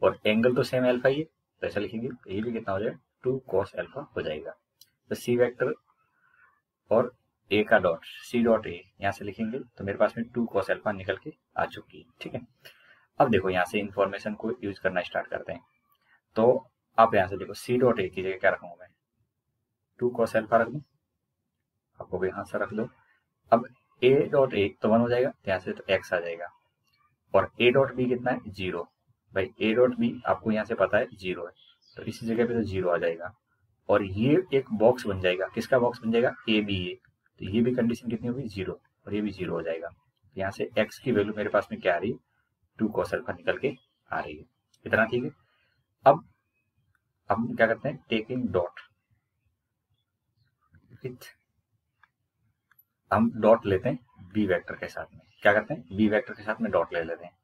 Speaker 1: और एंगल तो सेम अल्फा ही है तो ऐसा लिखेंगे, तो ये भी कितना हो जाएगा 2 cos अल्फा हो जाएगा। तो सी वेक्टर और ए का डॉट सी डॉट ए यहाँ से लिखेंगे तो मेरे पास में 2 cos अल्फा निकल के आ चुकी है। ठीक है, अब देखो यहाँ से इंफॉर्मेशन को यूज करना स्टार्ट करते हैं। तो आप यहाँ से देखो सी डॉट ए की जगह क्या रखूंगा मैं, 2 cos अल्फा रख दूं, आपको भी यहाँ से रख दो। अब ए डॉट ए तो 1 हो जाएगा, यहाँ से तो एक्स आ जाएगा, और ए डॉट बी कितना है 0। भाई ए डॉट बी आपको यहाँ से पता है 0 है, तो इसी जगह पे तो 0 आ जाएगा, और ये एक बॉक्स बन जाएगा, किसका बॉक्स बन जाएगा ए बी ए, तो ये भी कंडीशन कितनी होगी 0, और ये भी 0 हो जाएगा। तो यहाँ से एक्स की वैल्यू मेरे पास में क्या आ रही है 2 cos अल्फा निकल के आ रही है। इतना ठीक है। अब हम क्या करते हैं, टेकिंग डॉट विथ, हम डॉट लेते हैं बी वेक्टर के साथ में, क्या करते हैं बी वेक्टर के साथ में डॉट ले लेते हैं।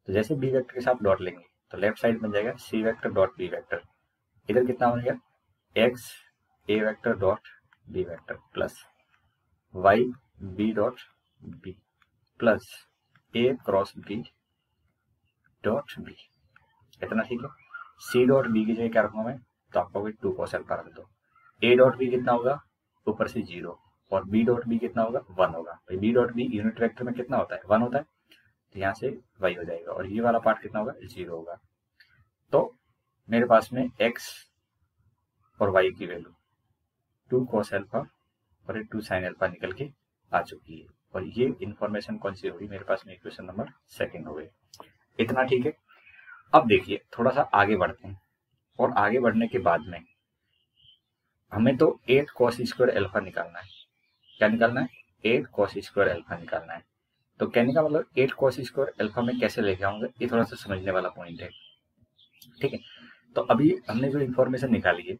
Speaker 1: तो जैसे बी वेक्टर के साथ डॉट लेंगे तो लेफ्ट साइड बन जाएगा C vector dot B vector, इधर कितना बनेगा X A vector dot B vector plus Y B dot B plus A cross B dot B. इतना ठीक है। सी डॉट बी की जगह क्या रखूंगा मैं, तो आपको 2 cos अल्फा रख दो। ए डॉट बी कितना होगा ऊपर से 0, और बी डॉट बी कितना होगा 1 होगा। भाई b dot b unit vector में कितना होता है 1 होता है, तो यहाँ से y हो जाएगा, और ये वाला पार्ट कितना होगा 0 होगा। तो मेरे पास में x और y की वैल्यू 2 cos अल्फा और 2 sin अल्फा निकल के आ चुकी है, और ये इंफॉर्मेशन कौन सी होगी मेरे पास में इक्वेशन नंबर 2 हो गई। इतना ठीक है। अब देखिए थोड़ा सा आगे बढ़ते हैं, और आगे बढ़ने के बाद में हमें तो 8 cos स्क्वायर अल्फा निकालना है। क्या निकालना है 8 cos स्क्वायर अल्फा निकालना है। तो कहने का मतलब 8 cos स्क्वायर अल्फा में कैसे लेके आऊंगा, ये थोड़ा सा समझने वाला पॉइंट है। ठीक है, तो अभी हमने जो इंफॉर्मेशन निकाली है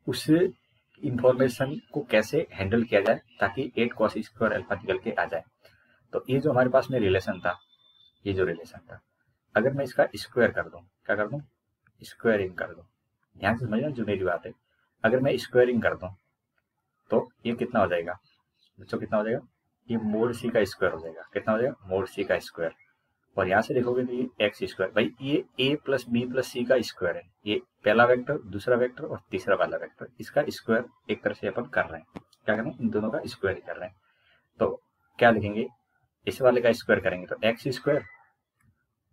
Speaker 1: उस इंफॉर्मेशन को कैसे हैंडल किया जाए ताकि 8 cos स्क्वायर अल्फा निकल के आ जाए। तो ये जो हमारे पास में रिलेशन था, ये जो रिलेशन था, अगर मैं इसका स्क्वायर कर दूं, क्या कर दूं स्क्वायरिंग कर दूं, ध्यान से समझना जो मेरी बात है, अगर मैं स्क्वायरिंग कर दूं तो ये कितना हो जाएगा बच्चों, कितना हो जाएगा, ये मोड सी का स्क्वायर हो जाएगा। कितना हो जाएगा मोड सी का स्क्वायर, और यहाँ से देखोगे तो ये एक्स स्क्वायर, भाई ये ए प्लस बी प्लस सी का स्क्वायर है, ये पहला वेक्टर दूसरा वेक्टर और तीसरा वाला वेक्टर, इसका स्क्वायर एक तरह से अपन कर रहे हैं। क्या कर रहे हैं इन दोनों का स्क्वायर ही कर रहे हैं। तो क्या लिखेंगे, इस वाले का स्क्वायर करेंगे तो एक्स स्क्वायर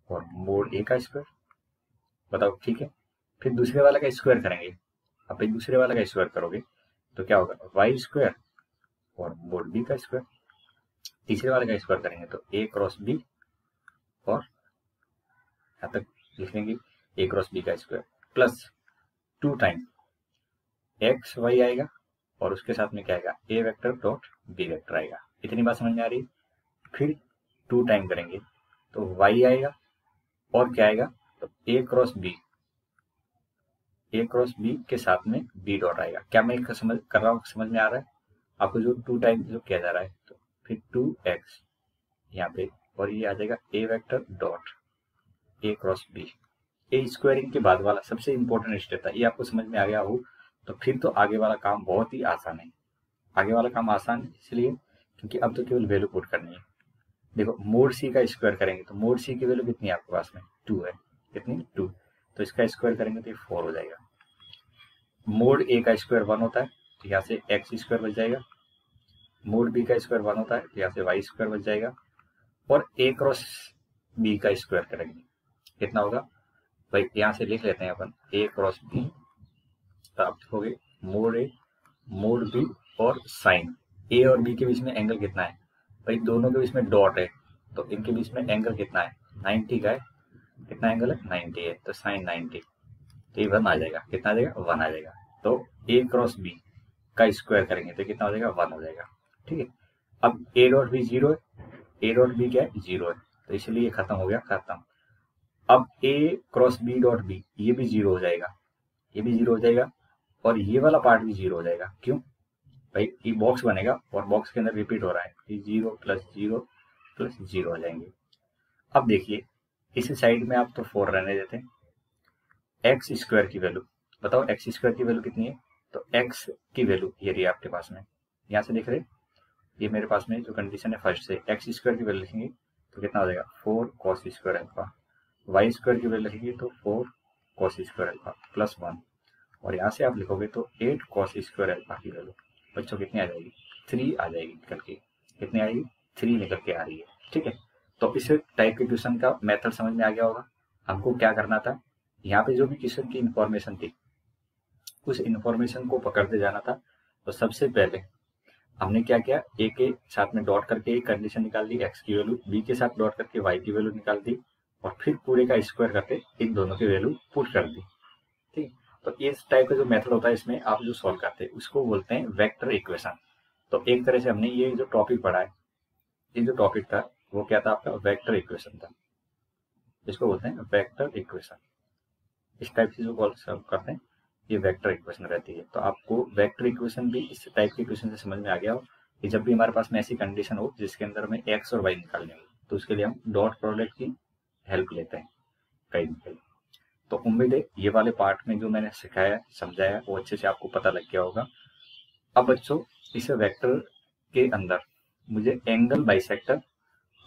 Speaker 1: और मोड ए का स्क्वायर, बताओ ठीक है। फिर दूसरे वाला का स्क्वायर करेंगे, अब भाई दूसरे वाला का स्क्वायर करोगे तो क्या होगा वाई स्क्वायर और मोड बी का स्क्वायर। तीसरे वाले का स्क्वायर करेंगे तो ए क्रॉस बी, और यहाँ तक लिख लेंगे ए क्रॉस बी का square plus 2 time x y आएगा, और उसके साथ में क्या आएगा a vector dot B vector आएगा। इतनी बात समझ में आ रही है। फिर 2 टाइम करेंगे तो वाई आएगा, और क्या आएगा तो ए क्रॉस बी के साथ में बी डॉट आएगा। क्या मैं समझ कर रहा हूँ, समझ में आ रहा है आपको, जो 2 टाइम जो किया जा रहा है। तो फिर 2x यहाँ पे, और ये आ जाएगा A vector dot A cross B. A squaring के बाद वाला सबसे इंपॉर्टेंट स्टेप था, ये आपको समझ में आ गया हो तो फिर तो आगे वाला काम बहुत ही आसान है। आगे वाला काम आसान है इसलिए क्योंकि अब तो केवल वैल्यू पुट करनी है। देखो मोड सी का स्क्वायर करेंगे तो मोड सी की वैल्यू कितनी है आपके पास में 2 है, कितनी 2, तो इसका स्क्वायर करेंगे तो ये 4 हो जाएगा। मोड ए का स्क्वायर 1 होता है तो यहाँ से एक्स स्क्वायर बच जाएगा, मोड बी का स्क्वायर 1 होता है तो यहाँ से वाई स्क्वायर बच जाएगा, और ए क्रॉस बी का स्क्वायर करेंगे कितना होगा, भाई यहाँ से लिख लेते हैं अपन ए क्रॉस बी, तो आप लिखोगे मोड ए मोड बी और साइन। ए और बी के बीच में एंगल कितना है, भाई दोनों के बीच में डॉट है तो इनके बीच में एंगल कितना है 90 का है। कितना एंगल है 90 है, तो साइन 90, तो ये 1 आ जाएगा। कितना आ जाएगा 1 आ जाएगा। तो ए क्रॉस बी का स्क्वायर करेंगे तो कितना हो जाएगा 1 हो जाएगा। ठीक है, अब ए डॉट बी 0 है, ए डॉट बी क्या है 0 है, तो इसलिए खत्म हो गया, खत्म। अब ए क्रॉस बी डॉट बी ये भी 0 हो जाएगा, ये भी 0 हो जाएगा, और ये वाला पार्ट भी 0 हो जाएगा। क्यों भाई, ये बॉक्स बनेगा और बॉक्स के अंदर रिपीट हो रहा है, ये 0 प्लस 0 प्लस 0 हो जाएंगे। अब देखिए इस साइड में आप तो 4 रहने देते हैं। एक्स स्क्वायर की वैल्यू बताओ, एक्स स्क्वायर की वैल्यू कितनी है, तो एक्स की वैल्यू ये रही आपके पास में, यहाँ से देख रहे, ये मेरे पास में जो कंडीशन है फर्स्ट से एक्स स्क्वायर की वैल्यू लिखेंगे तो कितना हो जाएगा 4 cos square alpha, Y square की वैल्यू लिखेंगे तो 4 कॉस स्क्वायर अल्फा प्लस 1, और यहाँ से आप लिखोगे तो 8 कॉस स्क्वायर अल्फा की वैल्यू बच्चों कितनी आ जाएगी 3 आ जाएगी निकल के, कितनी आएगी 3 निकल के आ रही है। ठीक है, तो इस टाइप के क्वेश्चन का मेथड समझ में आ गया होगा। हमको क्या करना था, यहाँ पे जो भी क्वेश्चन की इंफॉर्मेशन थी उस इंफॉर्मेशन को पकड़ते जाना था। तो सबसे पहले हमने क्या किया, ए के साथ में डॉट करके एक कंडीशन निकाल दी एक्स की वैल्यू, बी के साथ डॉट करके वाई की वैल्यू निकाल दी, और फिर पूरे का स्क्वायर करके इन दोनों की वैल्यू पुट कर दी। ठीक, तो इस टाइप का जो मेथड होता है इसमें आप जो सॉल्व करते हैं उसको बोलते हैं वेक्टर इक्वेशन। तो एक तरह से हमने ये जो टॉपिक पढ़ा है, ये जो टॉपिक था वो क्या था आपका, वेक्टर इक्वेशन था, इसको बोलते हैं वेक्टर इक्वेशन। इस टाइप से जो सॉल्व करते हैं ये वेक्टर इक्वेशन रहती है। तो आपको वेक्टर इक्वेशन भी इस टाइप की इक्वेशन से समझ में आ गया हो कि जब भी हमारे पास में ऐसी कंडीशन हो जिसके अंदर में एक्स और वाई निकालने हो तो उसके लिए हम डॉट प्रोडक्ट की हेल्प लेते हैं कहीं ना कहीं। तो उम्मीद है ये वाले पार्ट में जो मैंने सिखाया समझाया वो अच्छे से आपको पता लग गया होगा। अब बच्चों इस वेक्टर के अंदर मुझे एंगल बाइसेक्टर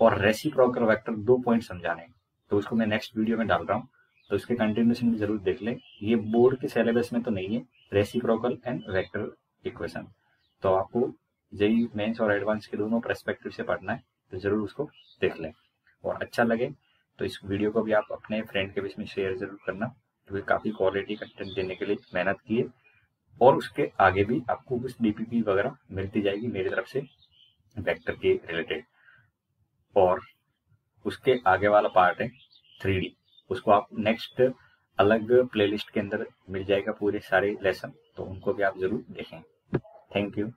Speaker 1: और रेसिप्रोकल वेक्टर 2 पॉइंट समझाने हैं, तो उसको मैं नेक्स्ट वीडियो में डाल रहा हूँ, तो इसके कंटिन्यूशन में जरूर देख लें। ये बोर्ड के सिलेबस में तो नहीं है, रेसिप्रोकल एंड वेक्टर इक्वेशन, तो आपको जेईई मेंस और एडवांस के दोनों पर्सपेक्टिव से पढ़ना है, तो जरूर उसको देख लें। और अच्छा लगे तो इस वीडियो को भी आप अपने फ्रेंड के बीच में शेयर जरूर करना, क्योंकि काफ़ी क्वालिटी कंटेंट देने के लिए मेहनत की है, और उसके आगे भी आपको कुछ डीपीपी वगैरह मिलती जाएगी मेरी तरफ से वेक्टर के रिलेटेड। और उसके आगे वाला पार्ट है 3D, उसको आप नेक्स्ट अलग प्लेलिस्ट के अंदर मिल जाएगा पूरे सारे लेसन, तो उनको भी आप जरूर देखें। Thank you.